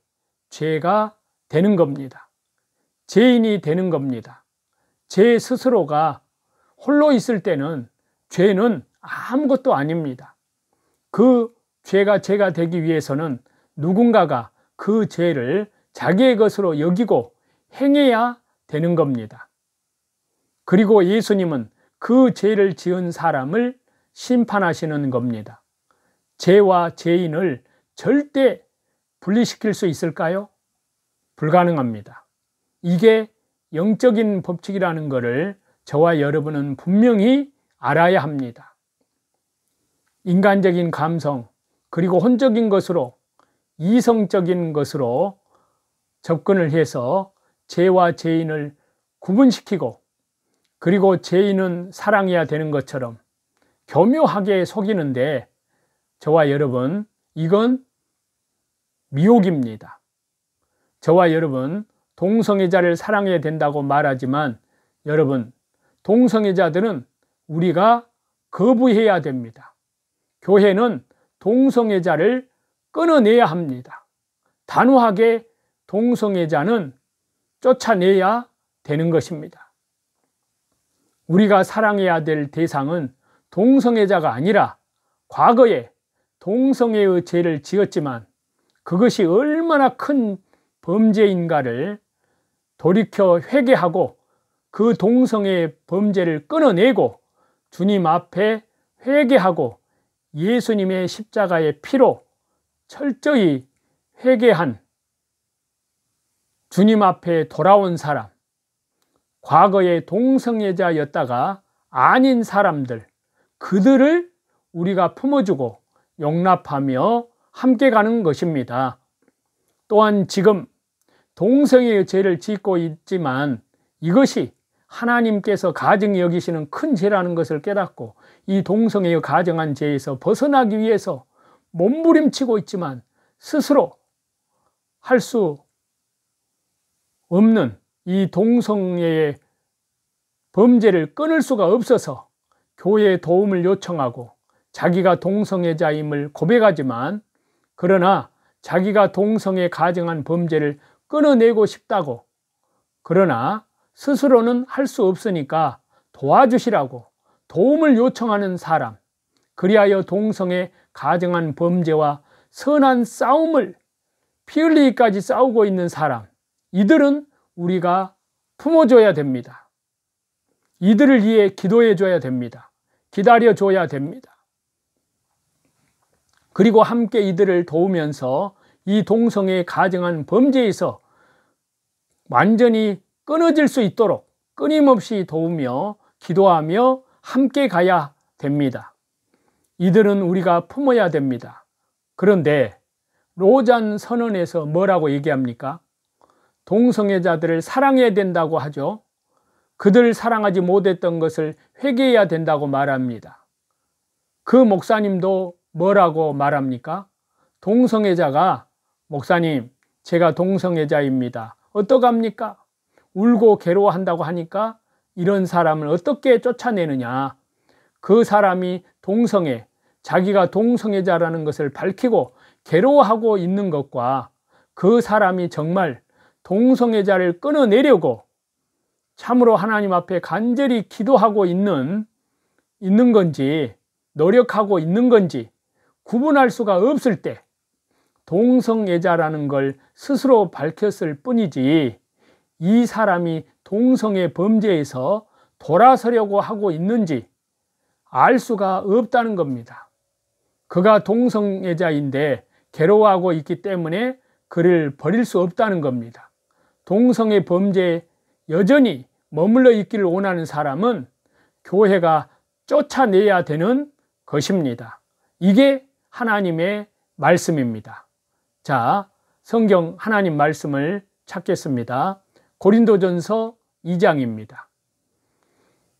죄가 되는 겁니다. 죄인이 되는 겁니다. 죄 스스로가 홀로 있을 때는 죄는 아무것도 아닙니다. 그 죄가 죄가 되기 위해서는 누군가가 그 죄를 자기의 것으로 여기고 행해야 되는 겁니다. 그리고 예수님은 그 죄를 지은 사람을 심판하시는 겁니다. 죄와 죄인을 절대 분리시킬 수 있을까요? 불가능합니다. 이게 영적인 법칙이라는 것을 저와 여러분은 분명히 알아야 합니다. 인간적인 감성, 그리고 혼적인 것으로, 이성적인 것으로 접근을 해서 죄와 죄인을 구분시키고, 그리고 죄인은 사랑해야 되는 것처럼 교묘하게 속이는데, 저와 여러분, 이건 미혹입니다. 저와 여러분, 동성애자를 사랑해야 된다고 말하지만, 여러분, 동성애자들은 우리가 거부해야 됩니다. 교회는 동성애자를 끊어내야 합니다. 단호하게 동성애자는 쫓아내야 되는 것입니다. 우리가 사랑해야 될 대상은 동성애자가 아니라 과거에 동성애의 죄를 지었지만 그것이 얼마나 큰 범죄인가를 돌이켜 회개하고 그 동성애 범죄를 끊어내고 주님 앞에 회개하고 예수님의 십자가의 피로 철저히 회개한 주님 앞에 돌아온 사람, 과거에 동성애자였다가 아닌 사람들, 그들을 우리가 품어주고 용납하며 함께 가는 것입니다. 또한 지금 동성애의 죄를 짓고 있지만 이것이 하나님께서 가증히 여기시는 큰 죄라는 것을 깨닫고 이 동성애의 가증한 죄에서 벗어나기 위해서 몸부림치고 있지만 스스로 할 수 없는 이 동성애의 범죄를 끊을 수가 없어서 교회에 도움을 요청하고 자기가 동성애자임을 고백하지만 그러나 자기가 동성애 가증한 범죄를 끊어내고 싶다고 그러나 스스로는 할 수 없으니까 도와주시라고 도움을 요청하는 사람, 그리하여 동성애 가증한 범죄와 선한 싸움을 피 흘리기까지 싸우고 있는 사람, 이들은 우리가 품어줘야 됩니다. 이들을 위해 기도해 줘야 됩니다. 기다려 줘야 됩니다. 그리고 함께 이들을 도우면서 이 동성애 가증한 범죄에서 완전히 끊어질 수 있도록 끊임없이 도우며 기도하며 함께 가야 됩니다. 이들은 우리가 품어야 됩니다. 그런데 로잔 선언에서 뭐라고 얘기합니까? 동성애자들을 사랑해야 된다고 하죠. 그들을 사랑하지 못했던 것을 회개해야 된다고 말합니다. 그 목사님도 뭐라고 말합니까? 동성애자가 목사님, 제가 동성애자입니다. 어떡합니까? 울고 괴로워한다고 하니까 이런 사람을 어떻게 쫓아내느냐? 그 사람이 동성애, 자기가 동성애자라는 것을 밝히고 괴로워하고 있는 것과 그 사람이 정말 동성애자를 끊어내려고 참으로 하나님 앞에 간절히 기도하고 있는 건지 노력하고 있는 건지 구분할 수가 없을 때 동성애자라는 걸 스스로 밝혔을 뿐이지 이 사람이 동성애 범죄에서 돌아서려고 하고 있는지 알 수가 없다는 겁니다. 그가 동성애자인데 괴로워하고 있기 때문에 그를 버릴 수 없다는 겁니다. 동성애 범죄에 여전히 머물러 있기를 원하는 사람은 교회가 쫓아내야 되는 것입니다. 이게 하나님의 말씀입니다. 자, 성경 하나님 말씀을 찾겠습니다. 고린도전서 2장입니다.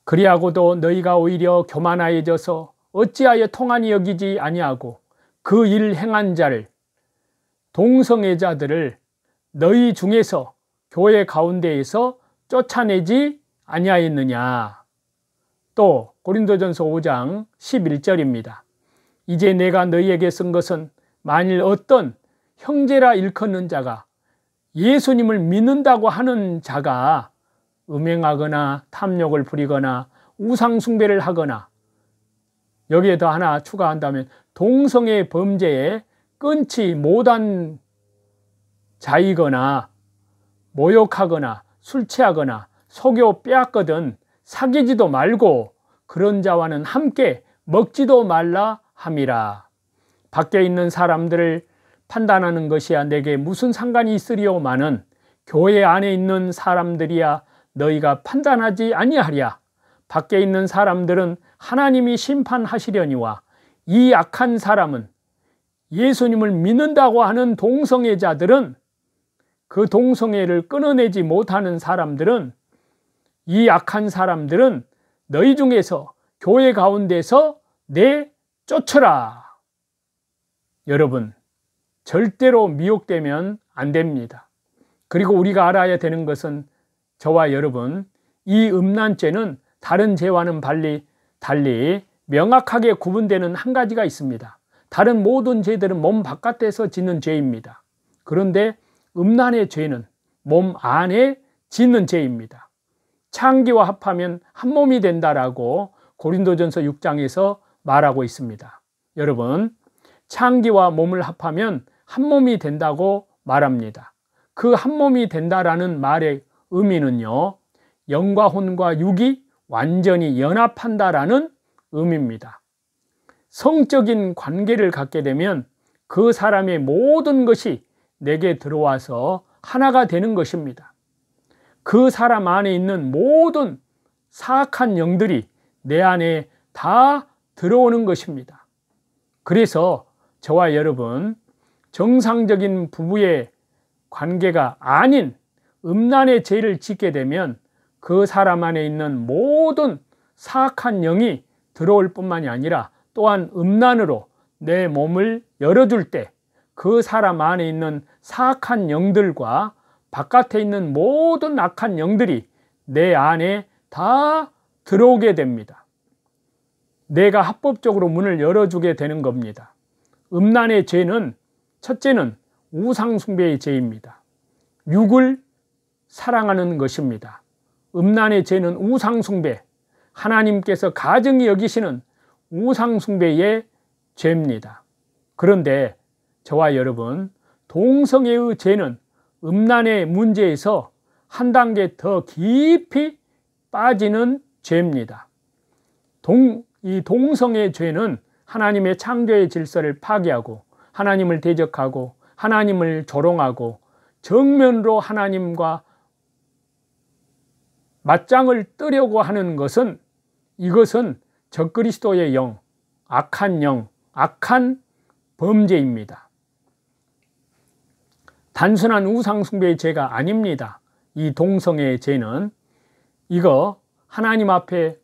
그리하고도 너희가 오히려 교만하여져서 어찌하여 통한이 여기지 아니하고 그 일 행한 자를 동성애자들을 너희 중에서 교회 가운데에서 쫓아내지 아니하였느냐. 또 고린도전서 5장 11절입니다. 이제 내가 너희에게 쓴 것은 만일 어떤 형제라 일컫는 자가 예수님을 믿는다고 하는 자가 음행하거나 탐욕을 부리거나 우상숭배를 하거나 여기에 더 하나 추가한다면 동성애 범죄에 끊지 못한 자이거나 모욕하거나 술 취하거나 속여 빼앗거든 사귀지도 말고 그런 자와는 함께 먹지도 말라 함이라. 밖에 있는 사람들을 판단하는 것이야 내게 무슨 상관이 있으리오마는 교회 안에 있는 사람들이야 너희가 판단하지 아니하랴. 밖에 있는 사람들은 하나님이 심판하시려니와 이 악한 사람은 예수님을 믿는다고 하는 동성애자들은 그 동성애를 끊어내지 못하는 사람들은 이 악한 사람들은 너희 중에서 교회 가운데서 내쫓으라. 여러분, 절대로 미혹되면 안 됩니다. 그리고 우리가 알아야 되는 것은 저와 여러분, 이 음란죄는 다른 죄와는 달리 명확하게 구분되는 한 가지가 있습니다. 다른 모든 죄들은 몸 바깥에서 짓는 죄입니다. 그런데 음란의 죄는 몸 안에 짓는 죄입니다. 창기와 합하면 한 몸이 된다라고 고린도전서 6장에서 말하고 있습니다. 여러분, 창기와 몸을 합하면 한 몸이 된다고 말합니다. 그 한 몸이 된다라는 말의 의미는요, 영과 혼과 육이 완전히 연합한다라는 의미입니다. 성적인 관계를 갖게 되면 그 사람의 모든 것이 내게 들어와서 하나가 되는 것입니다. 그 사람 안에 있는 모든 사악한 영들이 내 안에 다 들어오는 것입니다. 그래서 저와 여러분, 정상적인 부부의 관계가 아닌 음란의 죄를 짓게 되면 그 사람 안에 있는 모든 사악한 영이 들어올 뿐만이 아니라 또한 음란으로 내 몸을 열어줄 때 그 사람 안에 있는 사악한 영들과 바깥에 있는 모든 악한 영들이 내 안에 다 들어오게 됩니다. 내가 합법적으로 문을 열어주게 되는 겁니다. 음란의 죄는 첫째는 우상숭배의 죄입니다. 육을 사랑하는 것입니다. 음란의 죄는 우상숭배, 하나님께서 가증히 여기시는 우상숭배의 죄입니다. 그런데 저와 여러분, 동성애의 죄는 음란의 문제에서 한 단계 더 깊이 빠지는 죄입니다. 이 동성애 죄는 하나님의 창조의 질서를 파괴하고 하나님을 대적하고 하나님을 조롱하고 정면으로 하나님과 맞짱을 뜨려고 하는 것은 이것은 적그리스도의 영, 악한 범죄입니다. 단순한 우상숭배의 죄가 아닙니다. 이 동성애의 죄는 이거 하나님 앞에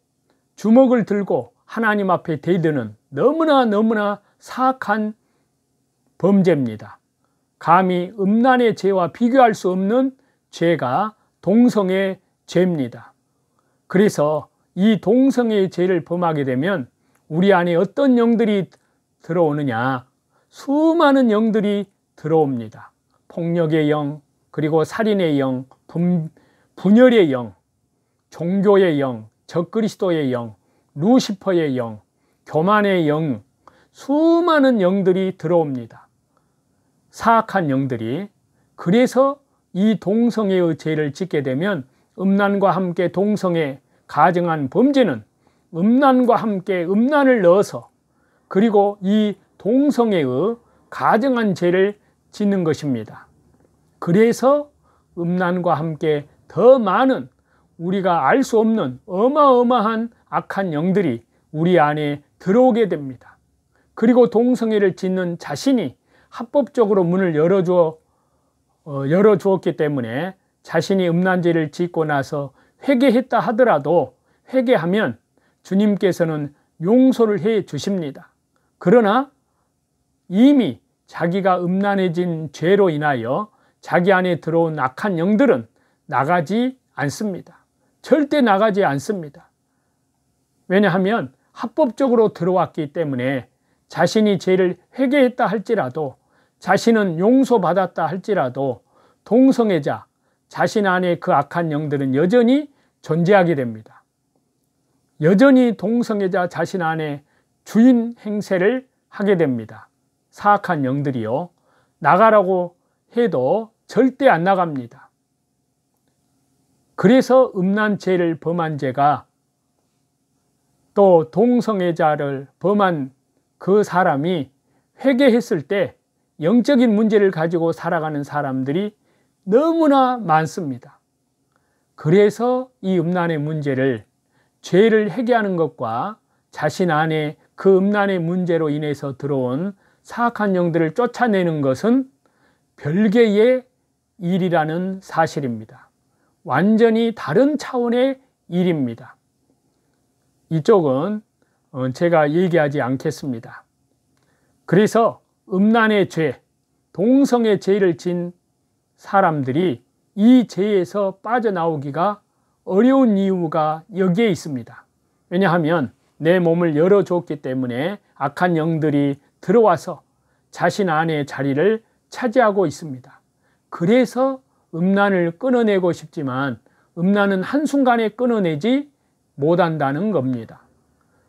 주먹을 들고 하나님 앞에 대드는 너무나 사악한 범죄입니다. 감히 음란의 죄와 비교할 수 없는 죄가 동성애 죄입니다. 그래서 이 동성애의 죄를 범하게 되면 우리 안에 어떤 영들이 들어오느냐? 수많은 영들이 들어옵니다. 폭력의 영, 그리고 살인의 영, 분열의 영, 종교의 영, 적그리스도의 영, 루시퍼의 영, 교만의 영, 수많은 영들이 들어옵니다. 사악한 영들이. 그래서 이 동성애의 죄를 짓게 되면 음란과 함께 동성애 가증한 범죄는 음란과 함께 음란을 넣어서 그리고 이 동성애의 가증한 죄를 짓는 것입니다. 그래서 음란과 함께 더 많은 우리가 알 수 없는 어마어마한 악한 영들이 우리 안에 들어오게 됩니다. 그리고 동성애를 짓는 자신이 합법적으로 문을 열어주었기 때문에 자신이 음란죄를 짓고 나서 회개했다 하더라도 회개하면 주님께서는 용서를 해 주십니다. 그러나 이미 자기가 음란해진 죄로 인하여 자기 안에 들어온 악한 영들은 나가지 않습니다. 절대 나가지 않습니다. 왜냐하면 합법적으로 들어왔기 때문에 자신이 죄를 회개했다 할지라도 자신은 용서받았다 할지라도 동성애자 자신 안에 그 악한 영들은 여전히 존재하게 됩니다. 여전히 동성애자 자신 안에 주인 행세를 하게 됩니다. 사악한 영들이요. 나가라고 해도 절대 안 나갑니다. 그래서 음란죄를 범한 자가 또 동성애자를 범한 그 사람이 회개했을 때 영적인 문제를 가지고 살아가는 사람들이 너무나 많습니다. 그래서 이 음란의 문제를 죄를 회개하는 것과 자신 안에 그 음란의 문제로 인해서 들어온 사악한 영들을 쫓아내는 것은 별개의 일이라는 사실입니다. 완전히 다른 차원의 일입니다. 이쪽은 제가 얘기하지 않겠습니다. 그래서 음란의 죄, 동성의 죄를 진 사람들이 이 죄에서 빠져나오기가 어려운 이유가 여기에 있습니다. 왜냐하면 내 몸을 열어줬기 때문에 악한 영들이 들어와서 자신 안의 자리를 차지하고 있습니다. 그래서 음란을 끊어내고 싶지만 음란은 한순간에 끊어내지 못한다는 겁니다.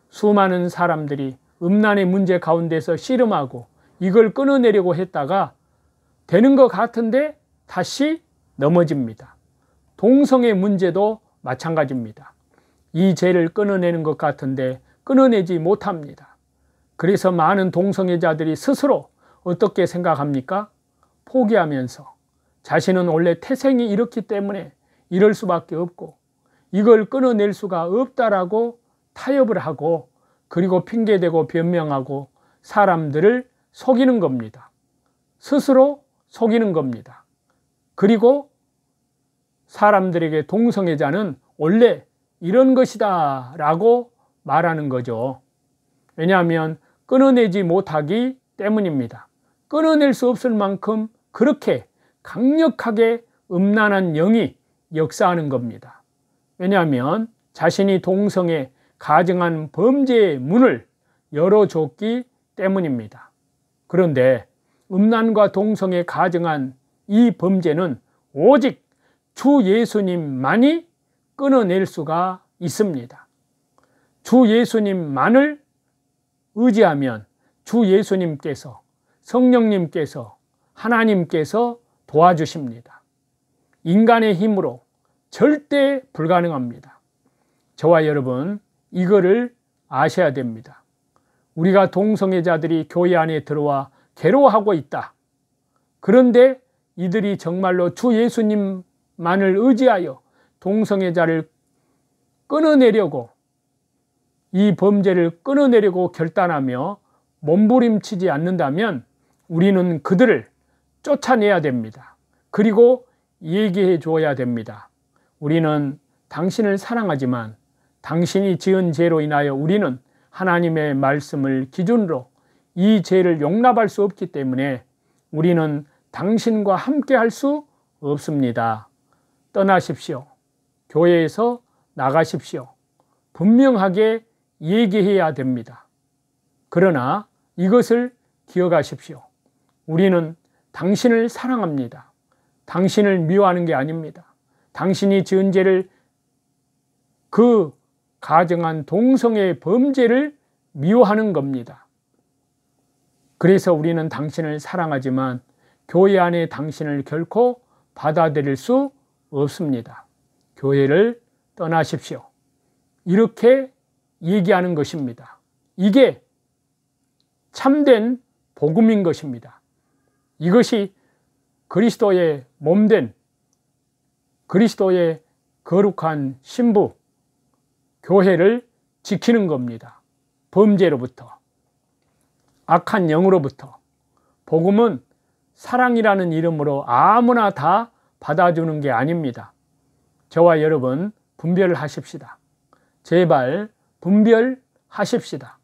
수많은 사람들이 음란의 문제 가운데서 씨름하고 이걸 끊어내려고 했다가 되는 것 같은데 다시 넘어집니다. 동성애 문제도 마찬가지입니다. 이 죄를 끊어내는 것 같은데 끊어내지 못합니다. 그래서 많은 동성애자들이 스스로 어떻게 생각합니까? 포기하면서 자신은 원래 태생이 이렇기 때문에 이럴 수밖에 없고 이걸 끊어낼 수가 없다라고 타협을 하고 그리고 핑계대고 변명하고 사람들을 속이는 겁니다. 스스로 속이는 겁니다. 그리고 사람들에게 동성애자는 원래 이런 것이다 라고 말하는 거죠. 왜냐하면 끊어내지 못하기 때문입니다. 끊어낼 수 없을 만큼 그렇게 강력하게 음란한 영이 역사하는 겁니다. 왜냐하면 자신이 동성애 가증한 범죄의 문을 열어줬기 때문입니다. 그런데 음란과 동성애 가증한 이 범죄는 오직 주 예수님만이 끊어낼 수가 있습니다. 주 예수님만을 의지하면 주 예수님께서, 성령님께서, 하나님께서 도와주십니다. 인간의 힘으로 절대 불가능합니다. 저와 여러분, 이거를 아셔야 됩니다. 우리가 동성애자들이 교회 안에 들어와 괴로워하고 있다. 그런데 이들이 정말로 주 예수님만을 의지하여 동성애자를 끊어내려고, 이 범죄를 끊어내려고 결단하며 몸부림치지 않는다면 우리는 그들을 쫓아내야 됩니다. 그리고 얘기해 줘야 됩니다. 우리는 당신을 사랑하지만 당신이 지은 죄로 인하여 우리는 하나님의 말씀을 기준으로 이 죄를 용납할 수 없기 때문에 우리는 당신과 함께 할 수 없습니다. 떠나십시오. 교회에서 나가십시오. 분명하게 얘기해야 됩니다. 그러나 이것을 기억하십시오. 우리는 당신을 사랑합니다. 당신을 미워하는 게 아닙니다. 당신이 지은 죄를, 그 가증한 동성애 범죄를 미워하는 겁니다. 그래서 우리는 당신을 사랑하지만 교회 안에 당신을 결코 받아들일 수 없습니다. 교회를 떠나십시오. 이렇게 얘기하는 것입니다. 이게 참된 복음인 것입니다. 이것이 그리스도의 몸된, 그리스도의 거룩한 신부, 교회를 지키는 겁니다. 범죄로부터, 악한 영으로부터. 복음은 사랑이라는 이름으로 아무나 다 받아주는 게 아닙니다. 저와 여러분 분별하십시다. 제발 분별하십시다.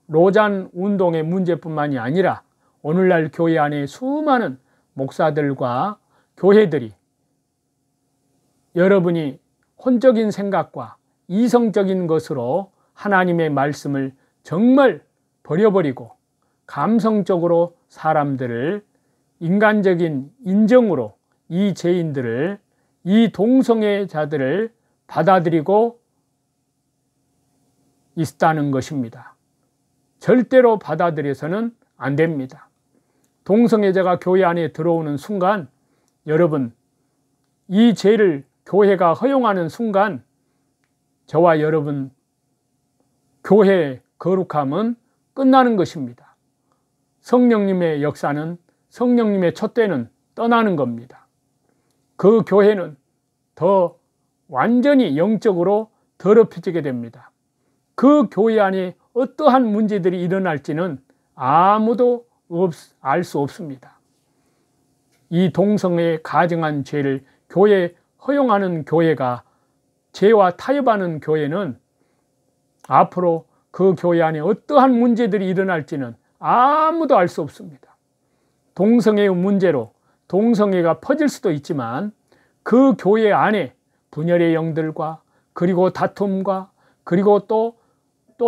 로잔 운동의 문제뿐만이 아니라 오늘날 교회 안에 수많은 목사들과 교회들이 여러분이 혼적인 생각과 이성적인 것으로 하나님의 말씀을 정말 버려버리고 감성적으로 사람들을 인간적인 인정으로 이 죄인들을, 이 동성애자들을 받아들이고 있다는 것입니다. 절대로 받아들여서는 안 됩니다. 동성애자가 교회 안에 들어오는 순간, 여러분, 이 죄를 교회가 허용하는 순간 저와 여러분 교회의 거룩함은 끝나는 것입니다. 성령님의 역사는, 성령님의 촛대는 떠나는 겁니다. 그 교회는 더 완전히 영적으로 더럽혀지게 됩니다. 그 교회 안에 어떠한 문제들이 일어날지는 아무도 알 수 없습니다. 이 동성애에 가증한 죄를 교회에 허용하는 교회가, 죄와 타협하는 교회는 앞으로 그 교회 안에 어떠한 문제들이 일어날지는 아무도 알 수 없습니다. 동성애의 문제로 동성애가 퍼질 수도 있지만 그 교회 안에 분열의 영들과 그리고 다툼과 그리고 또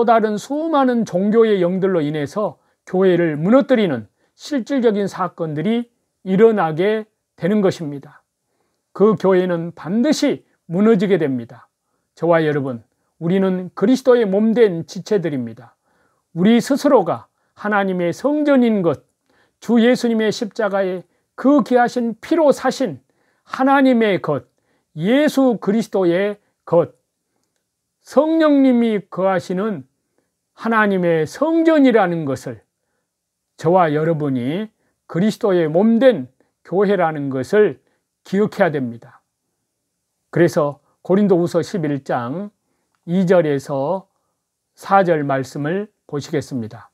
다른 수많은 종교의 영들로 인해서 교회를 무너뜨리는 실질적인 사건들이 일어나게 되는 것입니다. 그 교회는 반드시 무너지게 됩니다. 저와 여러분, 우리는 그리스도의 몸된 지체들입니다. 우리 스스로가 하나님의 성전인 것, 주 예수님의 십자가에 그 귀하신 피로 사신 하나님의 것, 예수 그리스도의 것, 성령님이 거하시는 하나님의 성전이라는 것을, 저와 여러분이 그리스도의 몸된 교회라는 것을 기억해야 됩니다. 그래서 고린도후서 11장 2절에서 4절 말씀을 보시겠습니다.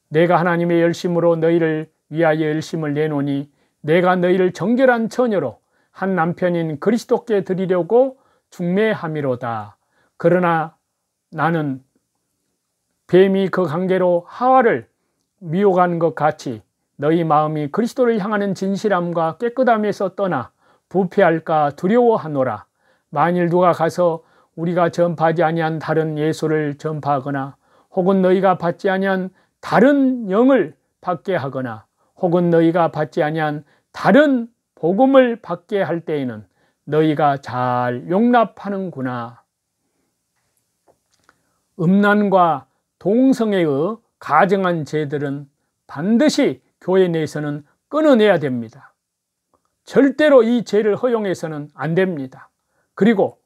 내가 하나님의 열심으로 너희를 위하여 열심을 내노니 내가 너희를 정결한 처녀로 한 남편인 그리스도께 드리려고 중매함이로다. 그러나 나는 뱀이 그 관계로 하와를 미혹한 것 같이 너희 마음이 그리스도를 향하는 진실함과 깨끗함에서 떠나 부패할까 두려워하노라. 만일 누가 가서 우리가 전파하지 아니한 다른 예수를 전파하거나 혹은 너희가 받지 아니한 다른 영을 받게 하거나 혹은 너희가 받지 아니한 다른 복음을 받게 할 때에는 너희가 잘 용납하는구나. 음란과 동성애의 가증한 죄들은 반드시 교회 내에서는 끊어내야 됩니다. 절대로 이 죄를 허용해서는 안 됩니다. 그리고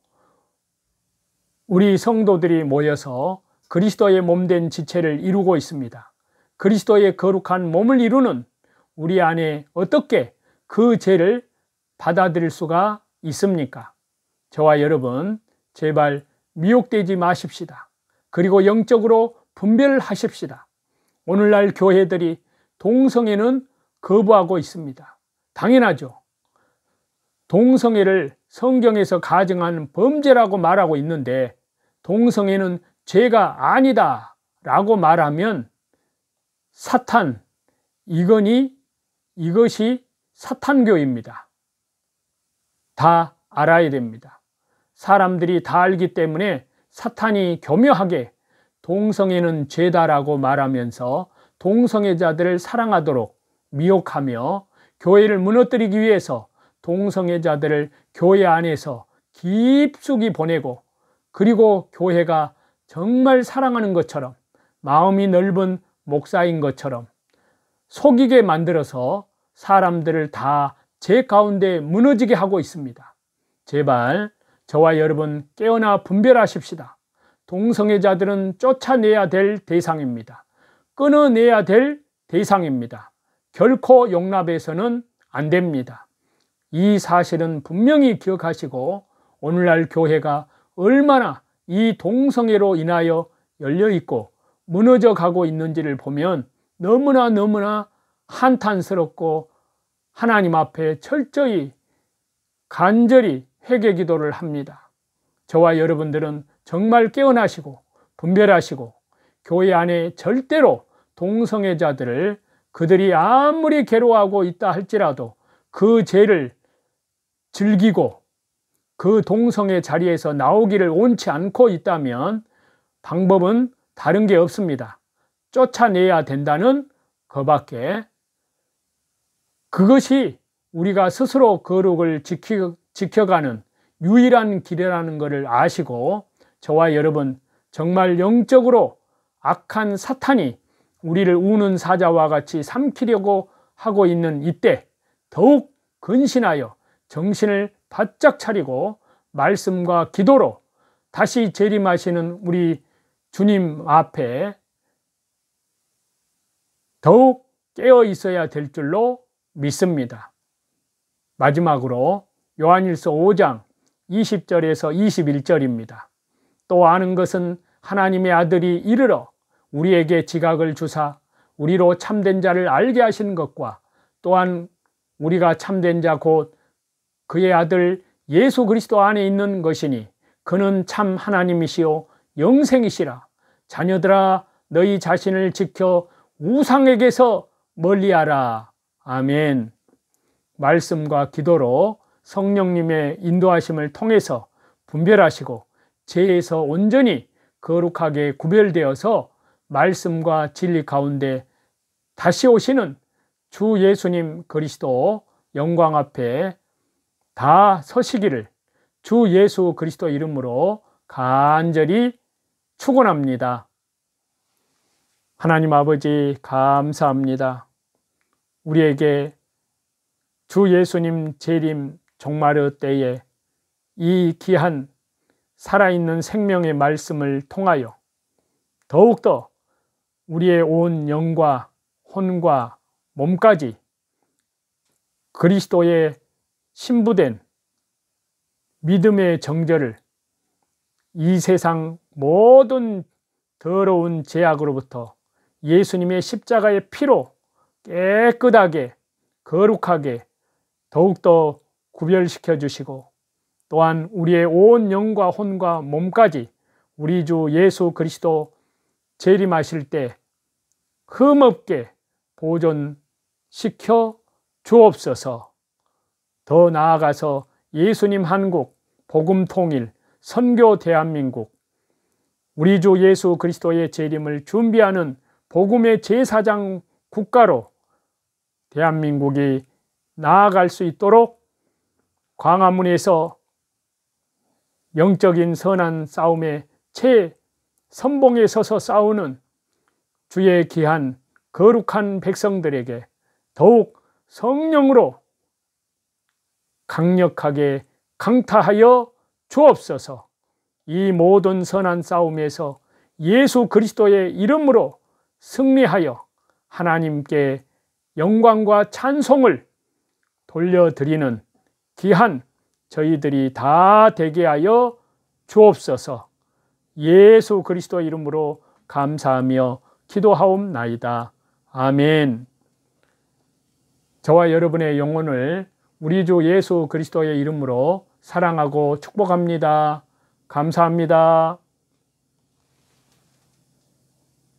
우리 성도들이 모여서 그리스도의 몸된 지체를 이루고 있습니다. 그리스도의 거룩한 몸을 이루는 우리 안에 어떻게 그 죄를 받아들일 수가 있습니까? 저와 여러분 제발 미혹되지 마십시다. 그리고 영적으로 분별하십시다. 오늘날 교회들이 동성애는 거부하고 있습니다. 당연하죠. 동성애를 성경에서 가증한 범죄라고 말하고 있는데 동성애는 죄가 아니다 라고 말하면 사탄, 이것이 사탄교입니다. 다 알아야 됩니다. 사람들이 다 알기 때문에 사탄이 교묘하게 동성애는 죄다라고 말하면서 동성애자들을 사랑하도록 미혹하며 교회를 무너뜨리기 위해서 동성애자들을 교회 안에서 깊숙이 보내고 그리고 교회가 정말 사랑하는 것처럼 마음이 넓은 목사인 것처럼 속이게 만들어서 사람들을 다 죄 가운데 무너지게 하고 있습니다. 제발 저와 여러분 깨어나 분별하십시다. 동성애자들은 쫓아내야 될 대상입니다. 끊어내야 될 대상입니다. 결코 용납해서는 안 됩니다. 이 사실은 분명히 기억하시고 오늘날 교회가 얼마나 이 동성애로 인하여 열려있고 무너져 가고 있는지를 보면 너무나 한탄스럽고 하나님 앞에 철저히 간절히 회개 기도를 합니다. 저와 여러분들은 정말 깨어나시고 분별하시고 교회 안에 절대로 동성애자들을 그들이 아무리 괴로워하고 있다 할지라도 그 죄를 즐기고 그 동성애 자리에서 나오기를 원치 않고 있다면 방법은 다른 게 없습니다. 쫓아내야 된다는 그밖에. 그것이 우리가 스스로 거룩을 지켜가는 유일한 길이라는 것을 아시고 저와 여러분 정말 영적으로 악한 사탄이 우리를 우는 사자와 같이 삼키려고 하고 있는 이때 더욱 근신하여 정신을 바짝 차리고 말씀과 기도로 다시 재림하시는 우리 주님 앞에 더욱 깨어 있어야 될 줄로 믿습니다. 마지막으로 요한일서 5장 20절에서 21절입니다. 또 아는 것은 하나님의 아들이 이르러 우리에게 지각을 주사 우리로 참된 자를 알게 하시는 것과 또한 우리가 참된 자 곧 그의 아들 예수 그리스도 안에 있는 것이니 그는 참 하나님이시요 영생이시라. 자녀들아 너희 자신을 지켜 우상에게서 멀리하라. 아멘. 말씀과 기도로 성령님의 인도하심을 통해서 분별하시고 죄에서 온전히 거룩하게 구별되어서 말씀과 진리 가운데 다시 오시는 주 예수님 그리스도 영광 앞에 다 서시기를 주 예수 그리스도 이름으로 간절히 축원합니다. 하나님 아버지 감사합니다. 우리에게 주 예수님 재림 종말의 때에 이 귀한 살아있는 생명의 말씀을 통하여 더욱더 우리의 온 영과 혼과 몸까지 그리스도의 신부된 믿음의 정절을 이 세상 모든 더러운 죄악으로부터 예수님의 십자가의 피로 깨끗하게 거룩하게 더욱더 구별시켜 주시고 또한 우리의 온 영과 혼과 몸까지 우리 주 예수 그리스도 재림하실 때 흠없게 보존시켜 주옵소서. 더 나아가서 예수님 한국, 복음 통일, 선교 대한민국, 우리 주 예수 그리스도의 재림을 준비하는 복음의 제사장 국가로 대한민국이 나아갈 수 있도록 광화문에서 영적인 선한 싸움의 최선봉에 서서 싸우는 주의 귀한 거룩한 백성들에게 더욱 성령으로 강력하게 강타하여 주옵소서. 이 모든 선한 싸움에서 예수 그리스도의 이름으로 승리하여 하나님께 영광과 찬송을 돌려드리는 귀한 저희들이 다 되게 하여 주옵소서. 예수 그리스도 이름으로 감사하며 기도하옵나이다. 아멘. 저와 여러분의 영혼을 우리 주 예수 그리스도의 이름으로 사랑하고 축복합니다. 감사합니다.